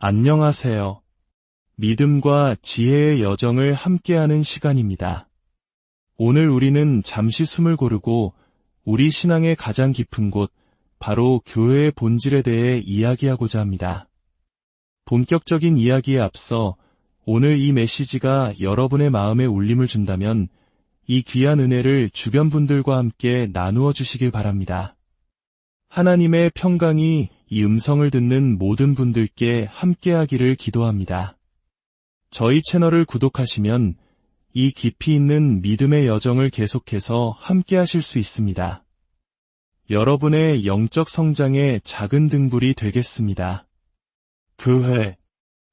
안녕하세요. 믿음과 지혜의 여정을 함께하는 시간입니다. 오늘 우리는 잠시 숨을 고르고 우리 신앙의 가장 깊은 곳, 바로 교회의 본질에 대해 이야기하고자 합니다. 본격적인 이야기에 앞서 오늘 이 메시지가 여러분의 마음에 울림을 준다면 이 귀한 은혜를 주변 분들과 함께 나누어 주시길 바랍니다. 하나님의 평강이 이 음성을 듣는 모든 분들께 함께하기를 기도합니다. 저희 채널을 구독하시면 이 깊이 있는 믿음의 여정을 계속해서 함께하실 수 있습니다. 여러분의 영적 성장의 작은 등불이 되겠습니다. 교회,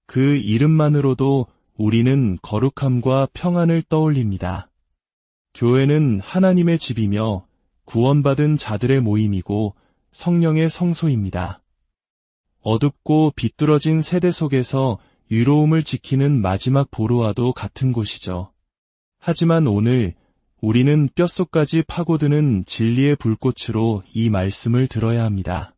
그 이름만으로도 우리는 거룩함과 평안을 떠올립니다. 교회는 하나님의 집이며 구원받은 자들의 모임이고 성령의 성소입니다. 어둡고 비뚤어진 세대 속에서 유로움을 지키는 마지막 보루와도 같은 곳이죠. 하지만 오늘 우리는 뼛속까지 파고드는 진리의 불꽃으로 이 말씀을 들어야 합니다.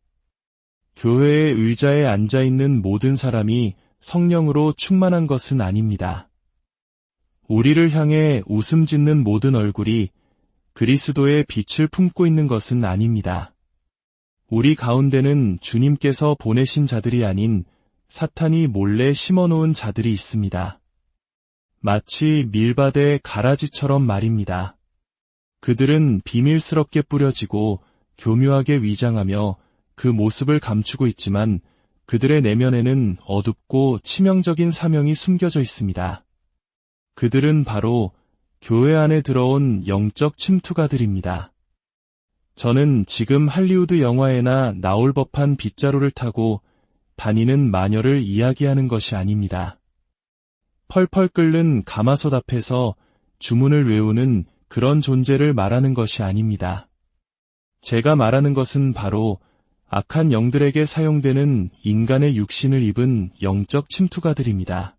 교회의 의자에 앉아있는 모든 사람이 성령으로 충만한 것은 아닙니다. 우리를 향해 웃음 짓는 모든 얼굴이 그리스도의 빛을 품고 있는 것은 아닙니다. 우리 가운데는 주님께서 보내신 자들이 아닌 사탄이 몰래 심어놓은 자들이 있습니다. 마치 밀밭의 가라지처럼 말입니다. 그들은 비밀스럽게 뿌려지고 교묘하게 위장하며 그 모습을 감추고 있지만 그들의 내면에는 어둡고 치명적인 사명이 숨겨져 있습니다. 그들은 바로 교회 안에 들어온 영적 침투가들입니다. 저는 지금 할리우드 영화에나 나올 법한 빗자루를 타고 다니는 마녀를 이야기하는 것이 아닙니다. 펄펄 끓는 가마솥 앞에서 주문을 외우는 그런 존재를 말하는 것이 아닙니다. 제가 말하는 것은 바로 악한 영들에게 사용되는 인간의 육신을 입은 영적 침투가들입니다.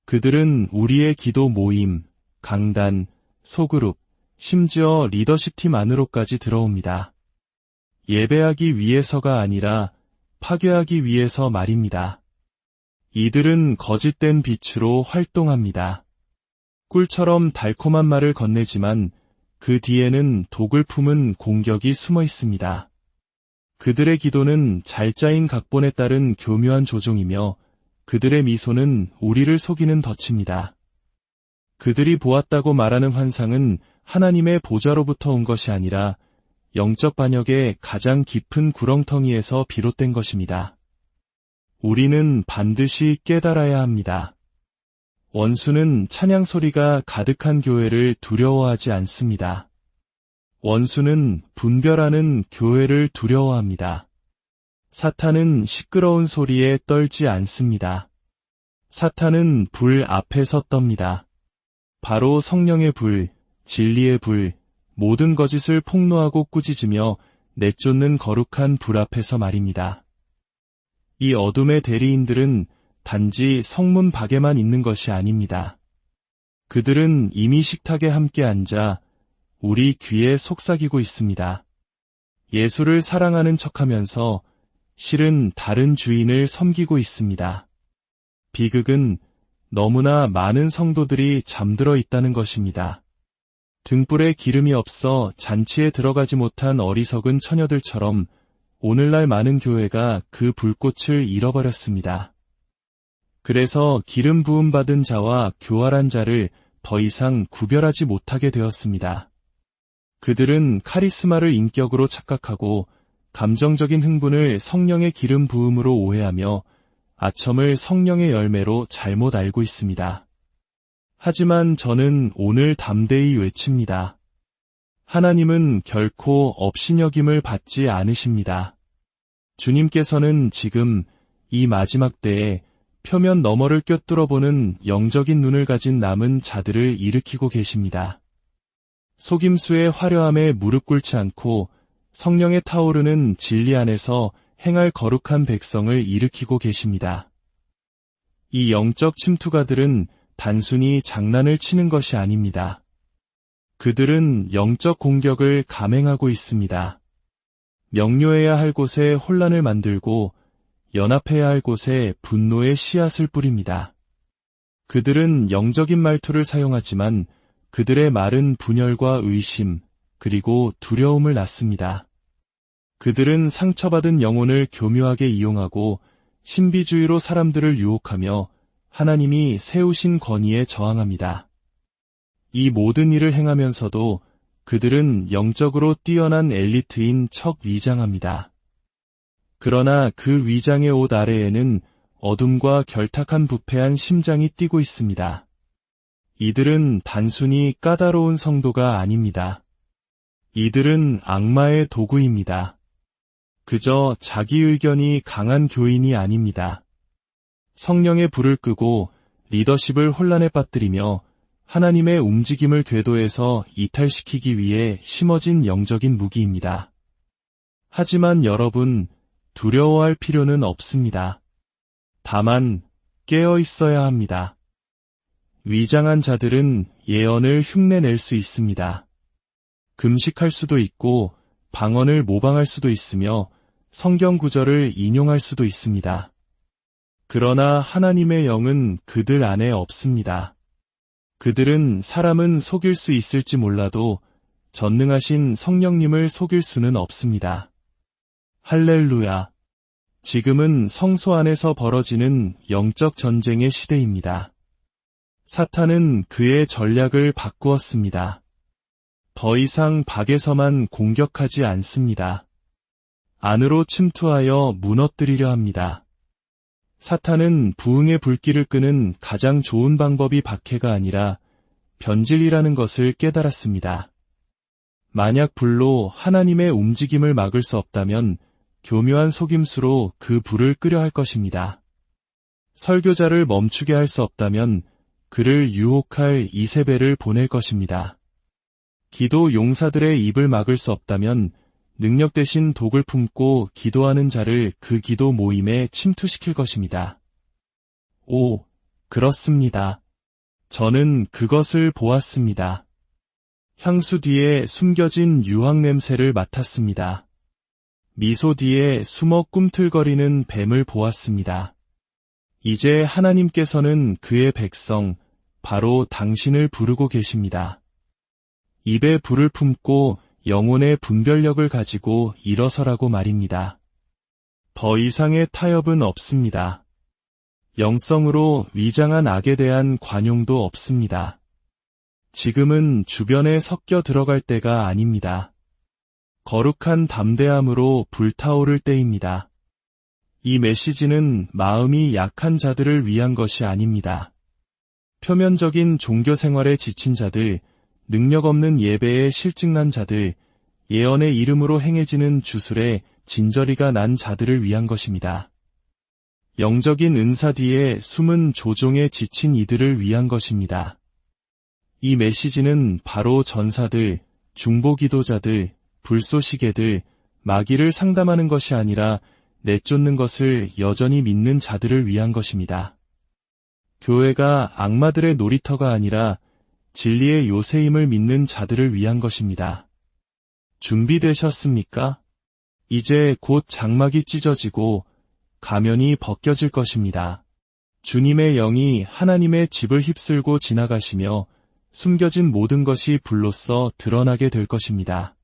그들은 우리의 기도 모임, 강단, 소그룹, 심지어 리더십팀 안으로까지 들어옵니다. 예배하기 위해서가 아니라 파괴하기 위해서 말입니다. 이들은 거짓된 빛으로 활동합니다. 꿀처럼 달콤한 말을 건네지만 그 뒤에는 독을 품은 공격이 숨어 있습니다. 그들의 기도는 잘 짜인 각본에 따른 교묘한 조종이며 그들의 미소는 우리를 속이는 덫입니다. 그들이 보았다고 말하는 환상은 하나님의 보좌로부터 온 것이 아니라 영적 반역의 가장 깊은 구렁텅이에서 비롯된 것입니다. 우리는 반드시 깨달아야 합니다. 원수는 찬양 소리가 가득한 교회를 두려워하지 않습니다. 원수는 분별하는 교회를 두려워합니다. 사탄은 시끄러운 소리에 떨지 않습니다. 사탄은 불 앞에서 떱니다. 바로 성령의 불, 진리의 불, 모든 거짓을 폭로하고 꾸짖으며 내쫓는 거룩한 불 앞에서 말입니다. 이 어둠의 대리인들은 단지 성문 밖에만 있는 것이 아닙니다. 그들은 이미 식탁에 함께 앉아 우리 귀에 속삭이고 있습니다. 예수를 사랑하는 척하면서 실은 다른 주인을 섬기고 있습니다. 비극은 너무나 많은 성도들이 잠들어 있다는 것입니다. 등불에 기름이 없어 잔치에 들어가지 못한 어리석은 처녀들처럼 오늘날 많은 교회가 그 불꽃을 잃어버렸습니다. 그래서 기름 부음 받은 자와 교활한 자를 더 이상 구별하지 못하게 되었습니다. 그들은 카리스마를 인격으로 착각하고 감정적인 흥분을 성령의 기름 부음으로 오해하며 아첨을 성령의 열매로 잘못 알고 있습니다. 하지만 저는 오늘 담대히 외칩니다. 하나님은 결코 업신여김을 받지 않으십니다. 주님께서는 지금 이 마지막 때에 표면 너머를 꿰뚫어보는 영적인 눈을 가진 남은 자들을 일으키고 계십니다. 속임수의 화려함에 무릎 꿇지 않고 성령에 타오르는 진리 안에서 행할 거룩한 백성을 일으키고 계십니다. 이 영적 침투가들은 단순히 장난을 치는 것이 아닙니다. 그들은 영적 공격을 감행하고 있습니다. 명료해야 할 곳에 혼란을 만들고 연합해야 할 곳에 분노의 씨앗을 뿌립니다. 그들은 영적인 말투를 사용하지만 그들의 말은 분열과 의심, 그리고 두려움을 낳습니다. 그들은 상처받은 영혼을 교묘하게 이용하고 신비주의로 사람들을 유혹하며 하나님이 세우신 권위에 저항합니다. 이 모든 일을 행하면서도 그들은 영적으로 뛰어난 엘리트인 척 위장합니다. 그러나 그 위장의 옷 아래에는 어둠과 결탁한 부패한 심장이 뛰고 있습니다. 이들은 단순히 까다로운 성도가 아닙니다. 이들은 악마의 도구입니다. 그저 자기 의견이 강한 교인이 아닙니다. 성령의 불을 끄고 리더십을 혼란에 빠뜨리며 하나님의 움직임을 궤도에서 이탈시키기 위해 심어진 영적인 무기입니다. 하지만 여러분, 두려워할 필요는 없습니다. 다만 깨어 있어야 합니다. 위장한 자들은 예언을 흉내낼 수 있습니다. 금식할 수도 있고 방언을 모방할 수도 있으며 성경 구절을 인용할 수도 있습니다. 그러나 하나님의 영은 그들 안에 없습니다. 그들은 사람은 속일 수 있을지 몰라도 전능하신 성령님을 속일 수는 없습니다. 할렐루야. 지금은 성소 안에서 벌어지는 영적 전쟁의 시대입니다. 사탄은 그의 전략을 바꾸었습니다. 더 이상 밖에서만 공격하지 않습니다. 안으로 침투하여 무너뜨리려 합니다. 사탄은 부흥의 불길을 끄는 가장 좋은 방법이 박해가 아니라 변질이라는 것을 깨달았습니다. 만약 불로 하나님의 움직임을 막을 수 없다면 교묘한 속임수로 그 불을 끄려 할 것입니다. 설교자를 멈추게 할 수 없다면 그를 유혹할 이세벨을 보낼 것입니다. 기도 용사들의 입을 막을 수 없다면 능력 대신 독을 품고 기도하는 자를 그 기도 모임에 침투시킬 것입니다. 오, 그렇습니다. 저는 그것을 보았습니다. 향수 뒤에 숨겨진 유황 냄새를 맡았습니다. 미소 뒤에 숨어 꿈틀거리는 뱀을 보았습니다. 이제 하나님께서는 그의 백성, 바로 당신을 부르고 계십니다. 입에 불을 품고 영혼의 분별력을 가지고 일어서라고 말입니다. 더 이상의 타협은 없습니다. 영성으로 위장한 악에 대한 관용도 없습니다. 지금은 주변에 섞여 들어갈 때가 아닙니다. 거룩한 담대함으로 불타오를 때입니다. 이 메시지는 마음이 약한 자들을 위한 것이 아닙니다. 표면적인 종교 생활에 지친 자들, 능력 없는 예배에 실증난 자들, 예언의 이름으로 행해지는 주술에 진저리가 난 자들을 위한 것입니다. 영적인 은사 뒤에 숨은 조종에 지친 이들을 위한 것입니다. 이 메시지는 바로 전사들, 중보기도자들, 불쏘시개들, 마귀를 상담하는 것이 아니라 내쫓는 것을 여전히 믿는 자들을 위한 것입니다. 교회가 악마들의 놀이터가 아니라 진리의 요새임을 믿는 자들을 위한 것입니다. 준비되셨습니까? 이제 곧 장막이 찢어지고 가면이 벗겨질 것입니다. 주님의 영이 하나님의 집을 휩쓸고 지나가시며 숨겨진 모든 것이 불로써 드러나게 될 것입니다.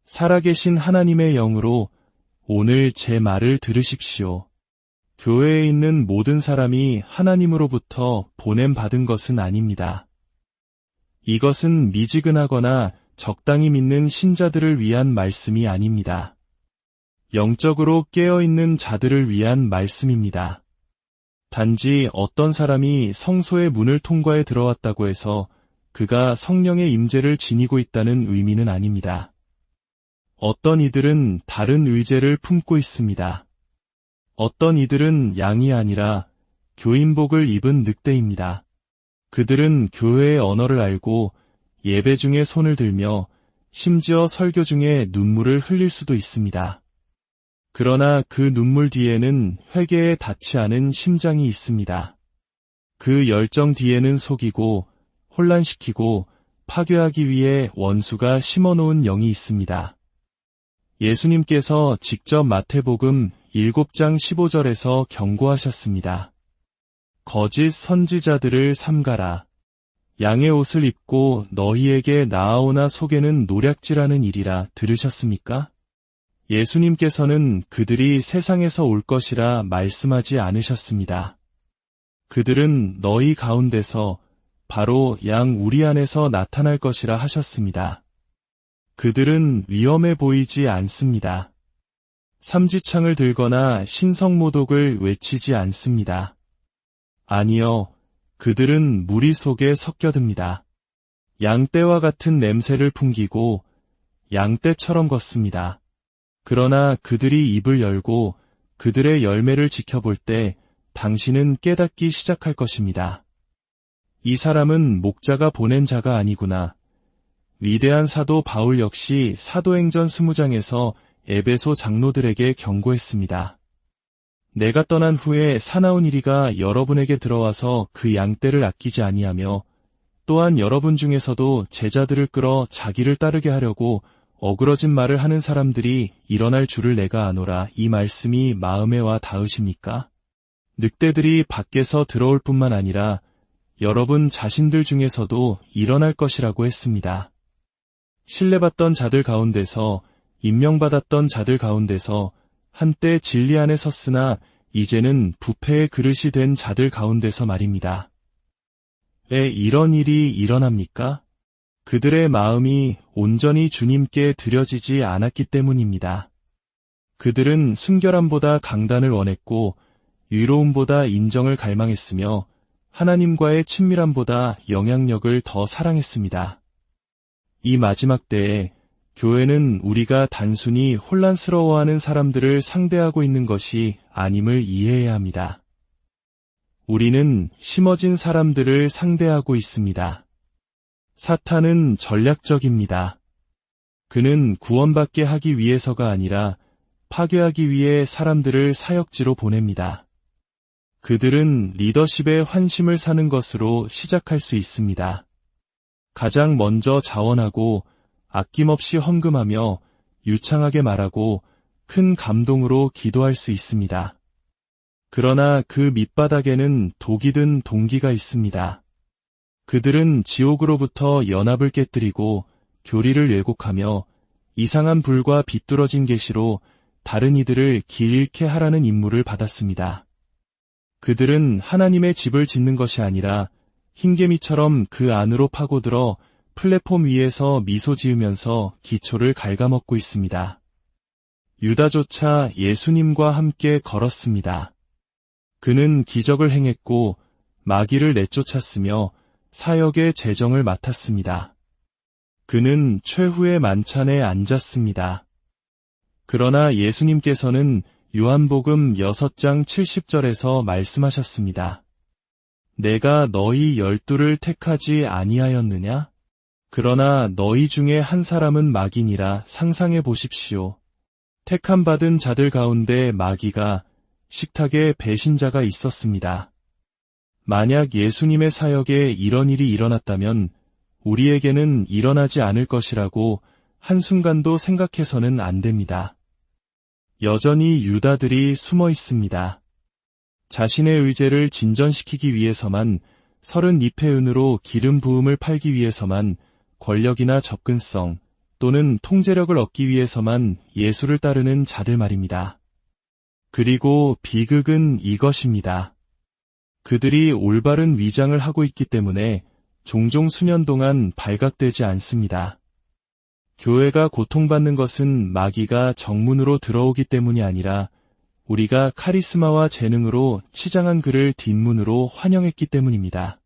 살아계신 하나님의 영으로 오늘 제 말을 들으십시오. 교회에 있는 모든 사람이 하나님으로부터 보냄받은 것은 아닙니다. 이것은 미지근하거나 적당히 믿는 신자들을 위한 말씀이 아닙니다. 영적으로 깨어있는 자들을 위한 말씀입니다. 단지 어떤 사람이 성소의 문을 통과해 들어왔다고 해서 그가 성령의 임재를 지니고 있다는 의미는 아닙니다. 어떤 이들은 다른 의제를 품고 있습니다. 어떤 이들은 양이 아니라 교인복을 입은 늑대입니다. 그들은 교회의 언어를 알고 예배 중에 손을 들며 심지어 설교 중에 눈물을 흘릴 수도 있습니다. 그러나 그 눈물 뒤에는 회개에 닿지 않은 심장이 있습니다. 그 열정 뒤에는 속이고 혼란시키고 파괴하기 위해 원수가 심어놓은 영이 있습니다. 예수님께서 직접 마태복음 7장 15절에서 경고하셨습니다. 거짓 선지자들을 삼가라. 양의 옷을 입고 너희에게 나아오나 속에는 노략질하는 일이라 들으셨습니까? 예수님께서는 그들이 세상에서 올 것이라 말씀하지 않으셨습니다. 그들은 너희 가운데서 바로 양 우리 안에서 나타날 것이라 하셨습니다. 그들은 위험해 보이지 않습니다. 삼지창을 들거나 신성모독을 외치지 않습니다. 아니요, 그들은 무리 속에 섞여듭니다. 양떼와 같은 냄새를 풍기고 양떼처럼 걷습니다. 그러나 그들이 입을 열고 그들의 열매를 지켜볼 때 당신은 깨닫기 시작할 것입니다. 이 사람은 목자가 보낸 자가 아니구나. 위대한 사도 바울 역시 사도행전 20장에서 에베소 장로들에게 경고했습니다. 내가 떠난 후에 사나운 이리가 여러분에게 들어와서 그 양떼를 아끼지 아니하며 또한 여러분 중에서도 제자들을 끌어 자기를 따르게 하려고 어그러진 말을 하는 사람들이 일어날 줄을 내가 아노라. 이 말씀이 마음에 와 닿으십니까? 늑대들이 밖에서 들어올 뿐만 아니라 여러분 자신들 중에서도 일어날 것이라고 했습니다. 신뢰받던 자들 가운데서, 임명받았던 자들 가운데서 한때 진리 안에 섰으나 이제는 부패의 그릇이 된 자들 가운데서 말입니다. 왜 이런 일이 일어납니까? 그들의 마음이 온전히 주님께 드려지지 않았기 때문입니다. 그들은 순결함보다 강단을 원했고 유로움보다 인정을 갈망했으며 하나님과의 친밀함보다 영향력을 더 사랑했습니다. 이 마지막 때에 교회는 우리가 단순히 혼란스러워하는 사람들을 상대하고 있는 것이 아님을 이해해야 합니다. 우리는 심어진 사람들을 상대하고 있습니다. 사탄은 전략적입니다. 그는 구원받게 하기 위해서가 아니라 파괴하기 위해 사람들을 사역지로 보냅니다. 그들은 리더십의 환심을 사는 것으로 시작할 수 있습니다. 가장 먼저 자원하고 아낌없이 헌금하며 유창하게 말하고 큰 감동으로 기도할 수 있습니다. 그러나 그 밑바닥에는 독이 든 동기가 있습니다. 그들은 지옥으로부터 연합을 깨뜨리고 교리를 왜곡하며 이상한 불과 비뚤어진 계시로 다른 이들을 길 잃게 하라는 임무를 받았습니다. 그들은 하나님의 집을 짓는 것이 아니라 흰개미처럼 그 안으로 파고들어 플랫폼 위에서 미소 지으면서 기초를 갉아먹고 있습니다. 유다조차 예수님과 함께 걸었습니다. 그는 기적을 행했고 마귀를 내쫓았으며 사역의 재정을 맡았습니다. 그는 최후의 만찬에 앉았습니다. 그러나 예수님께서는 요한복음 6장 70절에서 말씀하셨습니다. 내가 너희 12를 택하지 아니하였느냐? 그러나 너희 중에 한 사람은 마귀니라. 상상해 보십시오. 택함 받은 자들 가운데 마귀가, 식탁에 배신자가 있었습니다. 만약 예수님의 사역에 이런 일이 일어났다면 우리에게는 일어나지 않을 것이라고 한순간도 생각해서는 안 됩니다. 여전히 유다들이 숨어 있습니다. 자신의 의제를 진전시키기 위해서만, 30잎의 은으로 기름 부음을 팔기 위해서만, 권력이나 접근성 또는 통제력을 얻기 위해서만 예수를 따르는 자들 말입니다. 그리고 비극은 이것입니다. 그들이 올바른 위장을 하고 있기 때문에 종종 수년 동안 발각되지 않습니다. 교회가 고통받는 것은 마귀가 정문으로 들어오기 때문이 아니라 우리가 카리스마와 재능으로 치장한 그를 뒷문으로 환영했기 때문입니다.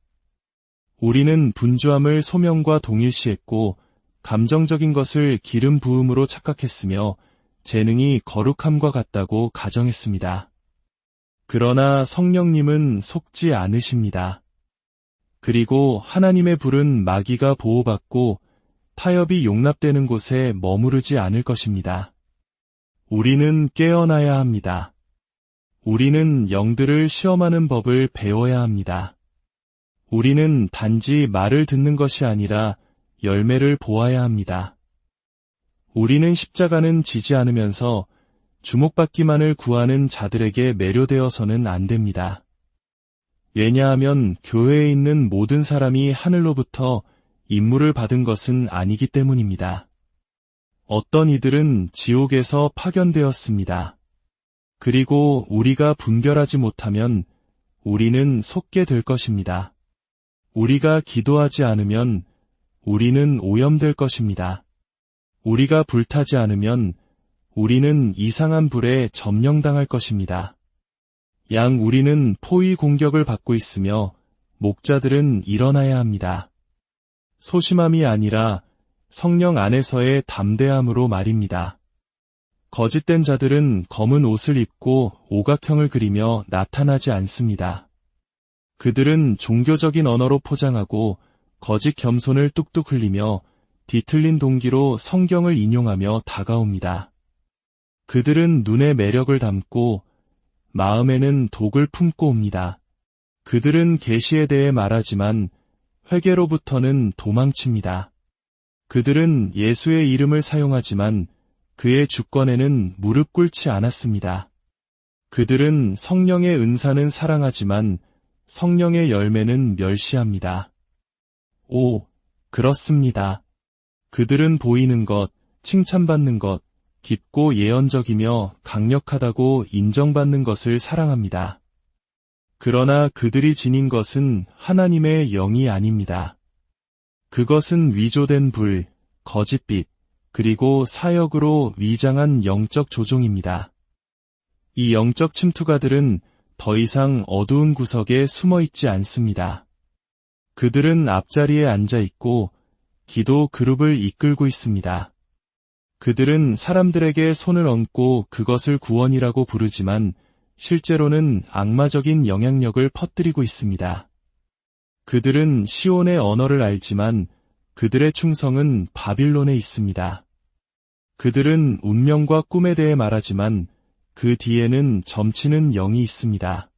우리는 분주함을 소명과 동일시했고 감정적인 것을 기름 부음으로 착각했으며 재능이 거룩함과 같다고 가정했습니다. 그러나 성령님은 속지 않으십니다. 그리고 하나님의 불은 마귀가 보호받고 타협이 용납되는 곳에 머무르지 않을 것입니다. 우리는 깨어나야 합니다. 우리는 영들을 시험하는 법을 배워야 합니다. 우리는 단지 말을 듣는 것이 아니라 열매를 보아야 합니다. 우리는 십자가는 지지 않으면서 주목받기만을 구하는 자들에게 매료되어서는 안 됩니다. 왜냐하면 교회에 있는 모든 사람이 하늘로부터 임무를 받은 것은 아니기 때문입니다. 어떤 이들은 지옥에서 파견되었습니다. 그리고 우리가 분별하지 못하면 우리는 속게 될 것입니다. 우리가 기도하지 않으면 우리는 오염될 것입니다. 우리가 불타지 않으면 우리는 이상한 불에 점령당할 것입니다. 양 우리는 포위 공격을 받고 있으며 목자들은 일어나야 합니다. 소심함이 아니라 성령 안에서의 담대함으로 말입니다. 거짓된 자들은 검은 옷을 입고 오각형을 그리며 나타나지 않습니다. 그들은 종교적인 언어로 포장하고 거짓 겸손을 뚝뚝 흘리며 뒤틀린 동기로 성경을 인용하며 다가옵니다. 그들은 눈에 매력을 담고 마음에는 독을 품고 옵니다. 그들은 계시에 대해 말하지만 회개로부터는 도망칩니다. 그들은 예수의 이름을 사용하지만 그의 주권에는 무릎 꿇지 않았습니다. 그들은 성령의 은사는 사랑하지만 성령의 열매는 멸시합니다. 오, 그렇습니다. 그들은 보이는 것, 칭찬받는 것, 깊고 예언적이며 강력하다고 인정받는 것을 사랑합니다. 그러나 그들이 지닌 것은 하나님의 영이 아닙니다. 그것은 위조된 불, 거짓빛, 그리고 사역으로 위장한 영적 조종입니다. 이 영적 침투가들은 더 이상 어두운 구석에 숨어 있지 않습니다. 그들은 앞자리에 앉아 있고 기도 그룹을 이끌고 있습니다. 그들은 사람들에게 손을 얹고 그것을 구원이라고 부르지만 실제로는 악마적인 영향력을 퍼뜨리고 있습니다. 그들은 시온의 언어를 알지만 그들의 충성은 바빌론에 있습니다. 그들은 운명과 꿈에 대해 말하지만 그 뒤에는 점치는 영이 있습니다.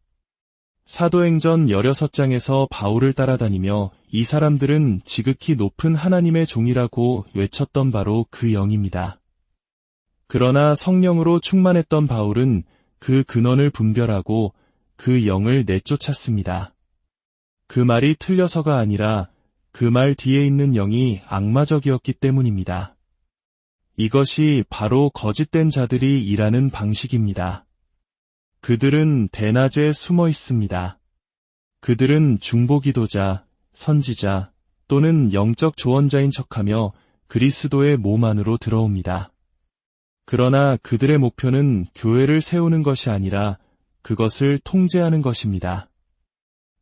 사도행전 16장에서 바울을 따라다니며 이 사람들은 지극히 높은 하나님의 종이라고 외쳤던 바로 그 영입니다. 그러나 성령으로 충만했던 바울은 그 근원을 분별하고 그 영을 내쫓았습니다. 그 말이 틀려서가 아니라 그 말 뒤에 있는 영이 악마적이었기 때문입니다. 이것이 바로 거짓된 자들이 일하는 방식입니다. 그들은 대낮에 숨어 있습니다. 그들은 중보기도자, 선지자 또는 영적 조언자인 척하며 그리스도의 몸 안으로 들어옵니다. 그러나 그들의 목표는 교회를 세우는 것이 아니라 그것을 통제하는 것입니다.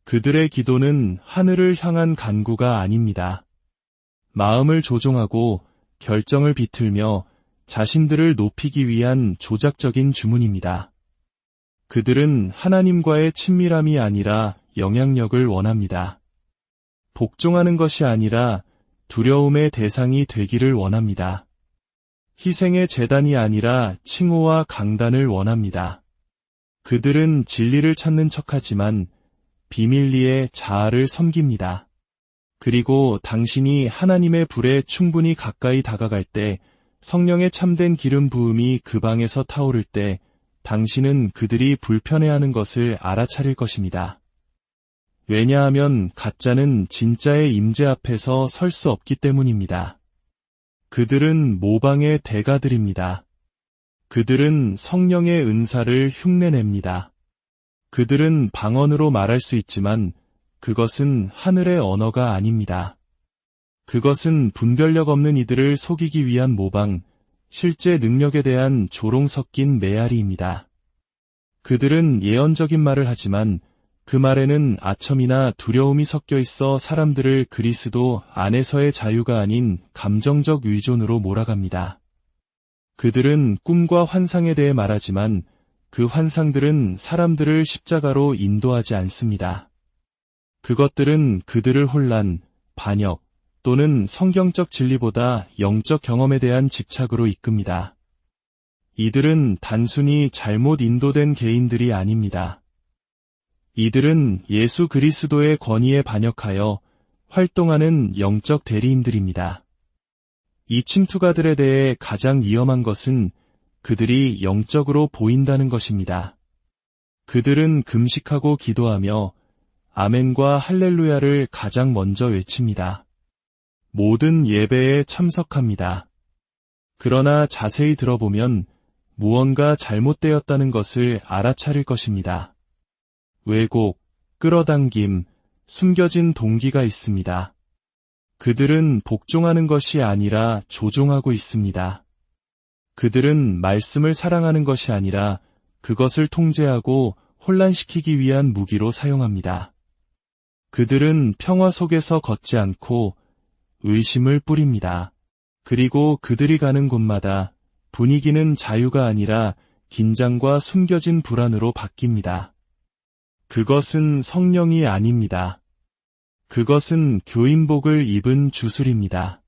그들의 기도는 하늘을 향한 간구가 아닙니다. 마음을 조종하고 결정을 비틀며 자신들을 높이기 위한 조작적인 주문입니다. 그들은 하나님과의 친밀함이 아니라 영향력을 원합니다. 복종하는 것이 아니라 두려움의 대상이 되기를 원합니다. 희생의 제단이 아니라 칭호와 강단을 원합니다. 그들은 진리를 찾는 척하지만 비밀리에 자아를 섬깁니다. 그리고 당신이 하나님의 불에 충분히 가까이 다가갈 때 성령의 참된 기름 부음이 그 방에서 타오를 때 당신은 그들이 불편해하는 것을 알아차릴 것입니다. 왜냐하면 가짜는 진짜의 임재 앞에서 설 수 없기 때문입니다. 그들은 모방의 대가들입니다. 그들은 성령의 은사를 흉내냅니다. 그들은 방언으로 말할 수 있지만 그것은 하늘의 언어가 아닙니다. 그것은 분별력 없는 이들을 속이기 위한 모방, 실제 능력에 대한 조롱 섞인 메아리입니다. 그들은 예언적인 말을 하지만 그 말에는 아첨이나 두려움이 섞여 있어 사람들을 그리스도 안에서의 자유가 아닌 감정적 의존으로 몰아갑니다. 그들은 꿈과 환상에 대해 말하지만 그 환상들은 사람들을 십자가로 인도하지 않습니다. 그것들은 그들을 혼란, 반역 또는 성경적 진리보다 영적 경험에 대한 집착으로 이끕니다. 이들은 단순히 잘못 인도된 개인들이 아닙니다. 이들은 예수 그리스도의 권위에 반역하여 활동하는 영적 대리인들입니다. 이 침투가들에 대해 가장 위험한 것은 그들이 영적으로 보인다는 것입니다. 그들은 금식하고 기도하며 아멘과 할렐루야를 가장 먼저 외칩니다. 모든 예배에 참석합니다. 그러나 자세히 들어보면 무언가 잘못되었다는 것을 알아차릴 것입니다. 왜곡, 끌어당김, 숨겨진 동기가 있습니다. 그들은 복종하는 것이 아니라 조종하고 있습니다. 그들은 말씀을 사랑하는 것이 아니라 그것을 통제하고 혼란시키기 위한 무기로 사용합니다. 그들은 평화 속에서 걷지 않고 의심을 뿌립니다. 그리고 그들이 가는 곳마다 분위기는 자유가 아니라 긴장과 숨겨진 불안으로 바뀝니다. 그것은 성령이 아닙니다. 그것은 교인복을 입은 주술입니다.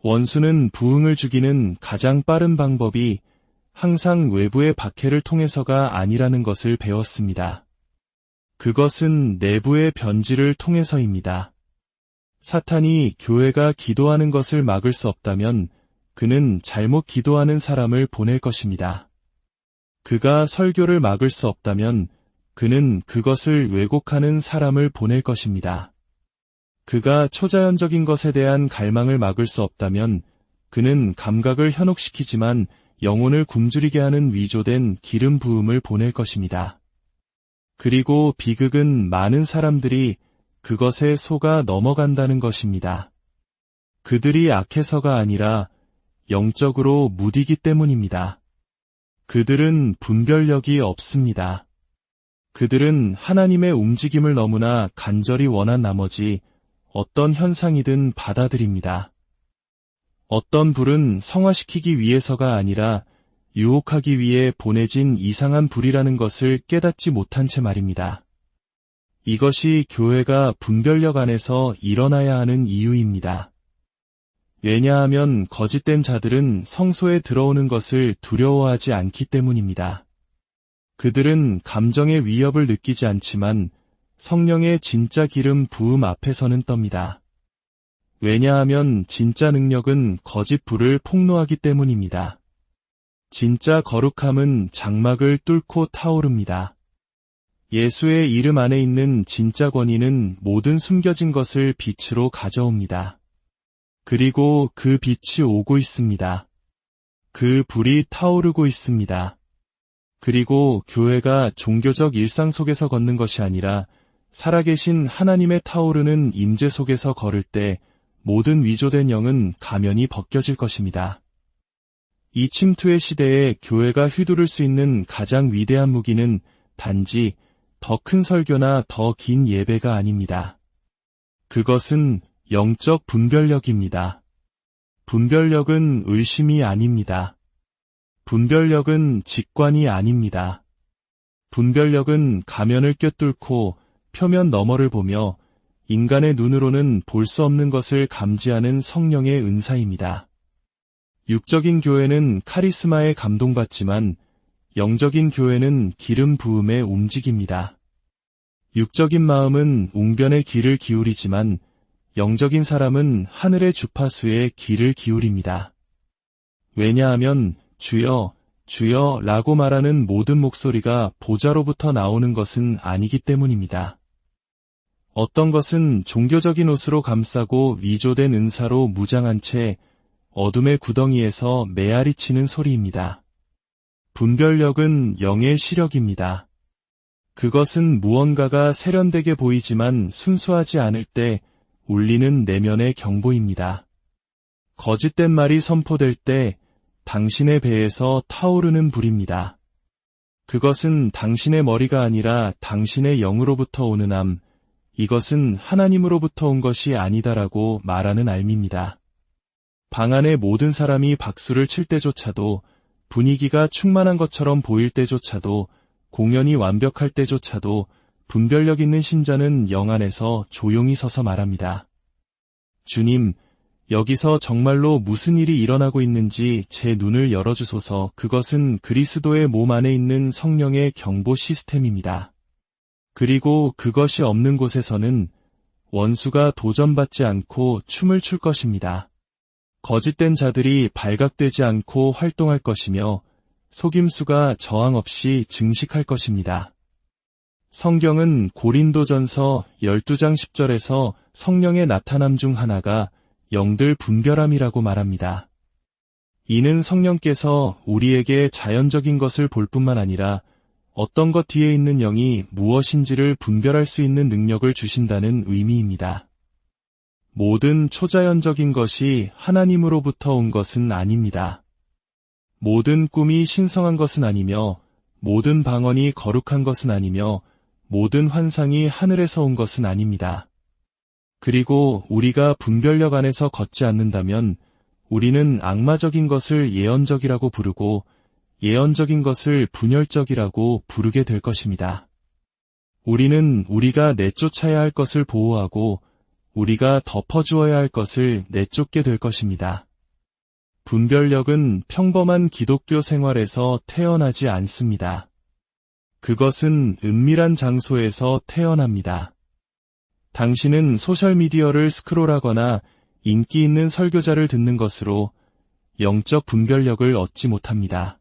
원수는 부흥을 죽이는 가장 빠른 방법이 항상 외부의 박해를 통해서가 아니라는 것을 배웠습니다. 그것은 내부의 변질을 통해서입니다. 사탄이 교회가 기도하는 것을 막을 수 없다면 그는 잘못 기도하는 사람을 보낼 것입니다. 그가 설교를 막을 수 없다면 그는 그것을 왜곡하는 사람을 보낼 것입니다. 그가 초자연적인 것에 대한 갈망을 막을 수 없다면 그는 감각을 현혹시키지만 영혼을 굶주리게 하는 위조된 기름 부음을 보낼 것입니다. 그리고 비극은 많은 사람들이 그것에 속아 넘어간다는 것입니다. 그들이 악해서가 아니라 영적으로 무디기 때문입니다. 그들은 분별력이 없습니다. 그들은 하나님의 움직임을 너무나 간절히 원한 나머지 어떤 현상이든 받아들입니다. 어떤 불은 성화시키기 위해서가 아니라 유혹하기 위해 보내진 이상한 불이라는 것을 깨닫지 못한 채 말입니다. 이것이 교회가 분별력 안에서 일어나야 하는 이유입니다. 왜냐하면 거짓된 자들은 성소에 들어오는 것을 두려워하지 않기 때문입니다. 그들은 감정의 위협을 느끼지 않지만 성령의 진짜 기름 부음 앞에서는 떱니다. 왜냐하면 진짜 능력은 거짓 불을 폭로하기 때문입니다. 진짜 거룩함은 장막을 뚫고 타오릅니다. 예수의 이름 안에 있는 진짜 권위는 모든 숨겨진 것을 빛으로 가져옵니다. 그리고 그 빛이 오고 있습니다. 그 불이 타오르고 있습니다. 그리고 교회가 종교적 일상 속에서 걷는 것이 아니라 살아계신 하나님의 타오르는 임재 속에서 걸을 때 모든 위조된 영은 가면이 벗겨질 것입니다. 이 침투의 시대에 교회가 휘두를 수 있는 가장 위대한 무기는 단지 더 큰 설교나 더 긴 예배가 아닙니다. 그것은 영적 분별력입니다. 분별력은 의심이 아닙니다. 분별력은 직관이 아닙니다. 분별력은 가면을 꿰뚫고 표면 너머를 보며 인간의 눈으로는 볼 수 없는 것을 감지하는 성령의 은사입니다. 육적인 교회는 카리스마에 감동받지만 영적인 교회는 기름 부음에 움직입니다. 육적인 마음은 웅변의 귀를 기울이지만 영적인 사람은 하늘의 주파수에 귀를 기울입니다. 왜냐하면 주여, 주여 라고 말하는 모든 목소리가 보좌로부터 나오는 것은 아니기 때문입니다. 어떤 것은 종교적인 옷으로 감싸고 위조된 은사로 무장한 채 어둠의 구덩이에서 메아리 치는 소리입니다. 분별력은 영의 시력입니다. 그것은 무언가가 세련되게 보이지만 순수하지 않을 때 울리는 내면의 경보입니다. 거짓된 말이 선포될 때 당신의 배에서 타오르는 불입니다. 그것은 당신의 머리가 아니라 당신의 영으로부터 오는 암, 이것은 하나님으로부터 온 것이 아니다라고 말하는 알미입니다. 방 안의 모든 사람이 박수를 칠 때조차도, 분위기가 충만한 것처럼 보일 때조차도, 공연이 완벽할 때조차도 분별력 있는 신자는 영 안에서 조용히 서서 말합니다. 주님, 여기서 정말로 무슨 일이 일어나고 있는지 제 눈을 열어주소서. 그것은 그리스도의 몸 안에 있는 성령의 경보 시스템입니다. 그리고 그것이 없는 곳에서는 원수가 도전받지 않고 춤을 출 것입니다. 거짓된 자들이 발각되지 않고 활동할 것이며 속임수가 저항 없이 증식할 것입니다. 성경은 고린도전서 12장 10절에서 성령의 나타남 중 하나가 영들 분별함이라고 말합니다. 이는 성령께서 우리에게 자연적인 것을 볼 뿐만 아니라 어떤 것 뒤에 있는 영이 무엇인지를 분별할 수 있는 능력을 주신다는 의미입니다. 모든 초자연적인 것이 하나님으로부터 온 것은 아닙니다. 모든 꿈이 신성한 것은 아니며 모든 방언이 거룩한 것은 아니며 모든 환상이 하늘에서 온 것은 아닙니다. 그리고 우리가 분별력 안에서 걷지 않는다면 우리는 악마적인 것을 예언적이라고 부르고 예언적인 것을 분열적이라고 부르게 될 것입니다. 우리는 우리가 내쫓아야 할 것을 보호하고 우리가 덮어주어야 할 것을 내쫓게 될 것입니다. 분별력은 평범한 기독교 생활에서 태어나지 않습니다. 그것은 은밀한 장소에서 태어납니다. 당신은 소셜미디어를 스크롤하거나 인기 있는 설교자를 듣는 것으로 영적 분별력을 얻지 못합니다.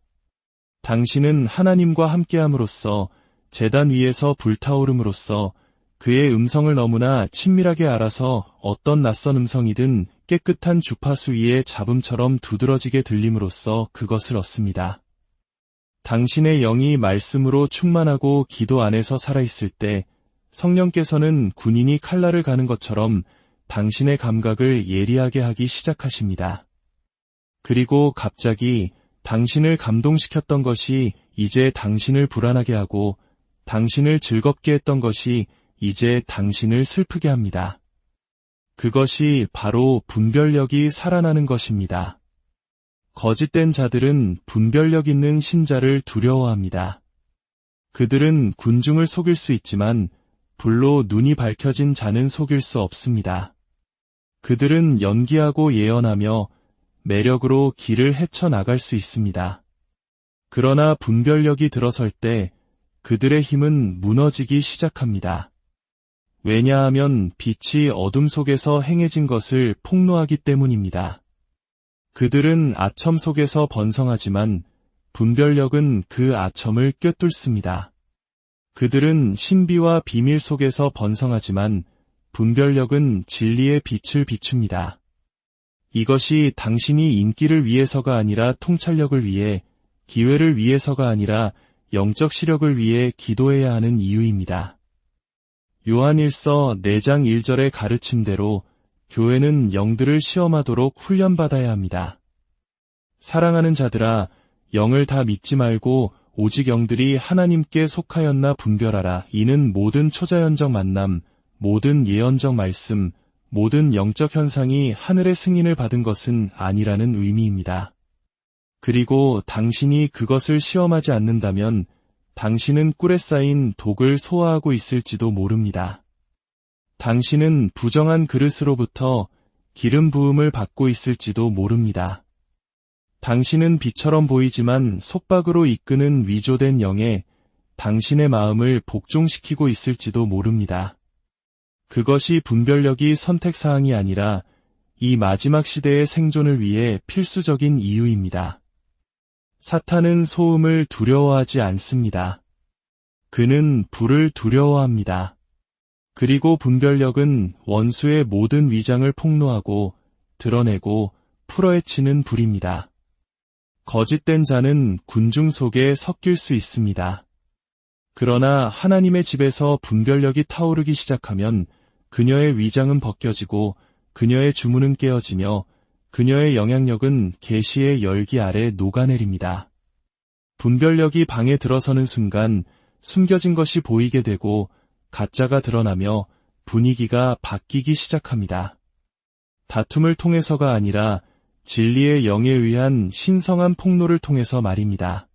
당신은 하나님과 함께함으로써 제단 위에서 불타오름으로써 그의 음성을 너무나 친밀하게 알아서 어떤 낯선 음성이든 깨끗한 주파수 위에 잡음처럼 두드러지게 들림으로써 그것을 얻습니다. 당신의 영이 말씀으로 충만하고 기도 안에서 살아있을 때 성령께서는 군인이 칼날을 가는 것처럼 당신의 감각을 예리하게 하기 시작하십니다. 그리고 갑자기 당신을 감동시켰던 것이 이제 당신을 불안하게 하고 당신을 즐겁게 했던 것이 이제 당신을 슬프게 합니다. 그것이 바로 분별력이 살아나는 것입니다. 거짓된 자들은 분별력 있는 신자를 두려워합니다. 그들은 군중을 속일 수 있지만 불로 눈이 밝혀진 자는 속일 수 없습니다. 그들은 연기하고 예언하며 매력으로 길을 헤쳐나갈 수 있습니다. 그러나 분별력이 들어설 때 그들의 힘은 무너지기 시작합니다. 왜냐하면 빛이 어둠 속에서 행해진 것을 폭로하기 때문입니다. 그들은 아첨 속에서 번성하지만 분별력은 그 아첨을 꿰뚫습니다. 그들은 신비와 비밀 속에서 번성하지만 분별력은 진리의 빛을 비춥니다. 이것이 당신이 인기를 위해서가 아니라 통찰력을 위해, 기회를 위해서가 아니라 영적 시력을 위해 기도해야 하는 이유입니다. 요한일서 4장 1절의 가르침대로 교회는 영들을 시험하도록 훈련받아야 합니다. 사랑하는 자들아, 영을 다 믿지 말고 오직 영들이 하나님께 속하였나 분별하라. 이는 모든 초자연적 만남, 모든 예언적 말씀, 모든 영적 현상이 하늘의 승인을 받은 것은 아니라는 의미입니다. 그리고 당신이 그것을 시험하지 않는다면 당신은 꿀에 쌓인 독을 소화하고 있을지도 모릅니다. 당신은 부정한 그릇으로부터 기름 부음을 받고 있을지도 모릅니다. 당신은 비처럼 보이지만 속박으로 이끄는 위조된 영에 당신의 마음을 복종시키고 있을지도 모릅니다. 그것이 분별력이 선택사항이 아니라 이 마지막 시대의 생존을 위해 필수적인 이유입니다. 사탄은 소음을 두려워하지 않습니다. 그는 불을 두려워합니다. 그리고 분별력은 원수의 모든 위장을 폭로하고 드러내고 풀어헤치는 불입니다. 거짓된 자는 군중 속에 섞일 수 있습니다. 그러나 하나님의 집에서 분별력이 타오르기 시작하면 그녀의 위장은 벗겨지고 그녀의 주문은 깨어지며 그녀의 영향력은 계시의 열기 아래 녹아내립니다. 분별력이 방에 들어서는 순간 숨겨진 것이 보이게 되고 가짜가 드러나며 분위기가 바뀌기 시작합니다. 다툼을 통해서가 아니라 진리의 영에 의한 신성한 폭로를 통해서 말입니다.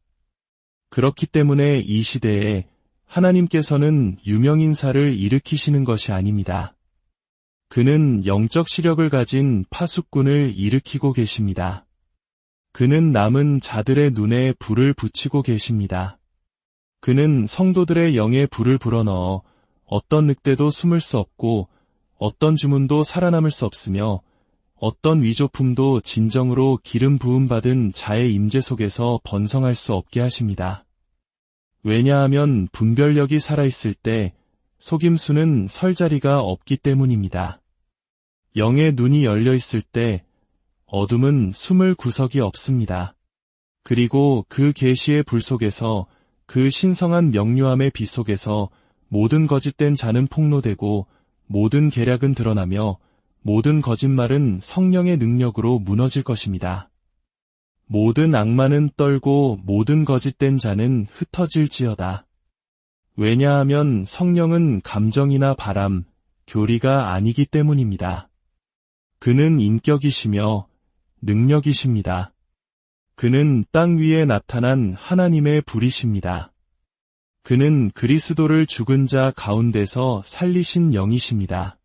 그렇기 때문에 이 시대에 하나님께서는 유명인사를 일으키시는 것이 아닙니다. 그는 영적 시력을 가진 파수꾼을 일으키고 계십니다. 그는 남은 자들의 눈에 불을 붙이고 계십니다. 그는 성도들의 영에 불을 불어넣어 어떤 늑대도 숨을 수 없고 어떤 주문도 살아남을 수 없으며 어떤 위조품도 진정으로 기름 부음 받은 자의 임재 속에서 번성할 수 없게 하십니다. 왜냐하면 분별력이 살아있을 때 속임수는 설 자리가 없기 때문입니다. 영의 눈이 열려 있을 때 어둠은 숨을 구석이 없습니다. 그리고 그 계시의 불 속에서 그 신성한 명료함의 빛 속에서 모든 거짓된 자는 폭로되고 모든 계략은 드러나며 모든 거짓말은 성령의 능력으로 무너질 것입니다. 모든 악마는 떨고 모든 거짓된 자는 흩어질지어다. 왜냐하면 성령은 감정이나 바람, 교리가 아니기 때문입니다. 그는 인격이시며 능력이십니다. 그는 땅 위에 나타난 하나님의 불이십니다. 그는 그리스도를 죽은 자 가운데서 살리신 영이십니다.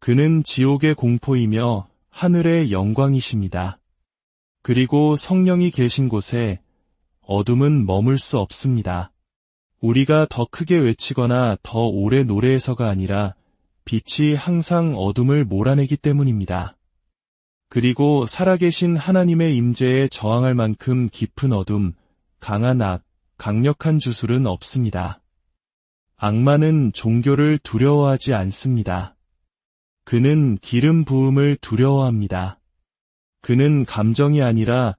그는 지옥의 공포이며 하늘의 영광이십니다. 그리고 성령이 계신 곳에 어둠은 머물 수 없습니다. 우리가 더 크게 외치거나 더 오래 노래해서가 아니라 빛이 항상 어둠을 몰아내기 때문입니다. 그리고 살아계신 하나님의 임재에 저항할 만큼 깊은 어둠, 강한 악, 강력한 주술은 없습니다. 악마는 종교를 두려워하지 않습니다. 그는 기름 부음을 두려워합니다. 그는 감정이 아니라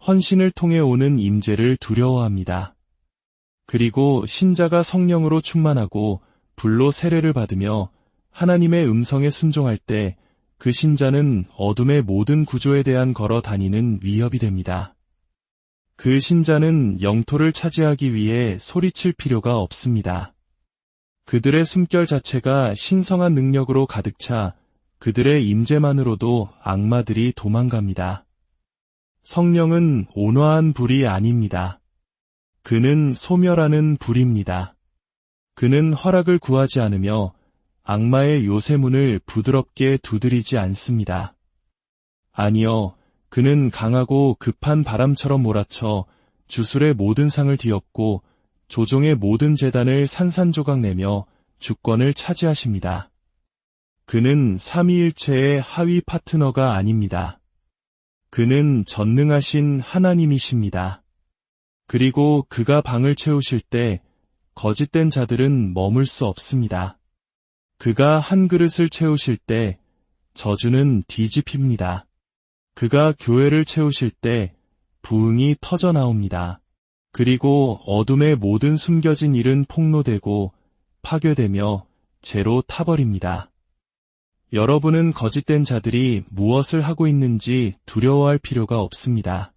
헌신을 통해 오는 임재를 두려워합니다. 그리고 신자가 성령으로 충만하고 불로 세례를 받으며 하나님의 음성에 순종할 때 그 신자는 어둠의 모든 구조에 대한 걸어 다니는 위협이 됩니다. 그 신자는 영토를 차지하기 위해 소리칠 필요가 없습니다. 그들의 숨결 자체가 신성한 능력으로 가득 차 그들의 임재만으로도 악마들이 도망갑니다. 성령은 온화한 불이 아닙니다. 그는 소멸하는 불입니다. 그는 허락을 구하지 않으며 악마의 요새문을 부드럽게 두드리지 않습니다. 아니요, 그는 강하고 급한 바람처럼 몰아쳐 주술의 모든 상을 뒤엎고 조종의 모든 재단을 산산조각 내며 주권을 차지하십니다. 그는 삼위일체의 하위 파트너가 아닙니다. 그는 전능하신 하나님이십니다. 그리고 그가 방을 채우실 때 거짓된 자들은 머물 수 없습니다. 그가 한 그릇을 채우실 때 저주는 뒤집힙니다. 그가 교회를 채우실 때 부흥이 터져 나옵니다. 그리고 어둠의 모든 숨겨진 일은 폭로되고 파괴되며 재로 타버립니다. 여러분은 거짓된 자들이 무엇을 하고 있는지 두려워할 필요가 없습니다.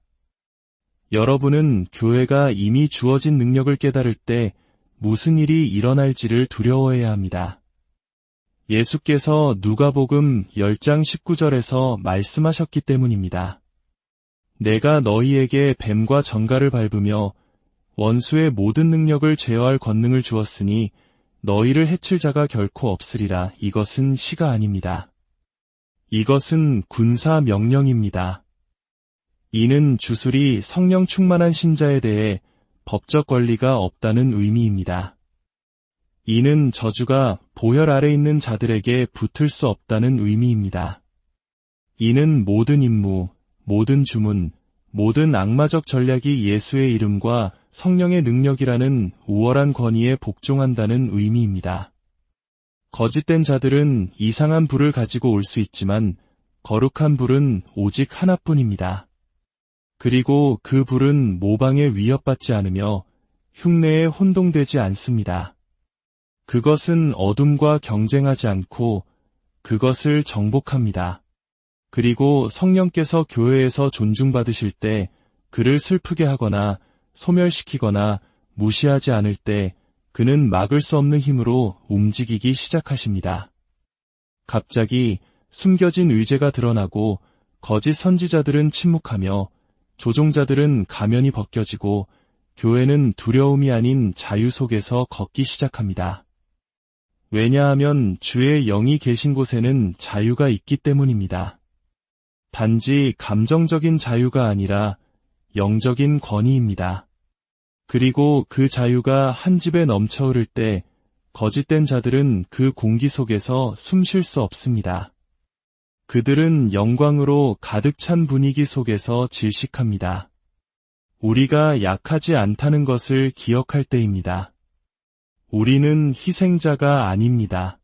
여러분은 교회가 이미 주어진 능력을 깨달을 때 무슨 일이 일어날지를 두려워해야 합니다. 예수께서 누가복음 10장 19절에서 말씀하셨기 때문입니다. 내가 너희에게 뱀과 전갈을 밟으며 원수의 모든 능력을 제어할 권능을 주었으니 너희를 해칠 자가 결코 없으리라. 이것은 시가 아닙니다. 이것은 군사 명령입니다. 이는 주술이 성령 충만한 신자에 대해 법적 권리가 없다는 의미입니다. 이는 저주가 보혈 아래 있는 자들에게 붙을 수 없다는 의미입니다. 이는 모든 임무, 모든 주문, 모든 악마적 전략이 예수의 이름과 성령의 능력이라는 우월한 권위에 복종한다는 의미입니다. 거짓된 자들은 이상한 불을 가지고 올 수 있지만 거룩한 불은 오직 하나뿐입니다. 그리고 그 불은 모방에 위협받지 않으며 흉내에 혼동되지 않습니다. 그것은 어둠과 경쟁하지 않고 그것을 정복합니다. 그리고 성령께서 교회에서 존중받으실 때 그를 슬프게 하거나 소멸시키거나 무시하지 않을 때 그는 막을 수 없는 힘으로 움직이기 시작하십니다. 갑자기 숨겨진 의제가 드러나고 거짓 선지자들은 침묵하며 조종자들은 가면이 벗겨지고 교회는 두려움이 아닌 자유 속에서 걷기 시작합니다. 왜냐하면 주의 영이 계신 곳에는 자유가 있기 때문입니다. 단지 감정적인 자유가 아니라 영적인 권위입니다. 그리고 그 자유가 한 집에 넘쳐 흐를 때 거짓된 자들은 그 공기 속에서 숨 쉴 수 없습니다. 그들은 영광으로 가득 찬 분위기 속에서 질식합니다. 우리가 약하지 않다는 것을 기억할 때입니다. 우리는 희생자가 아닙니다.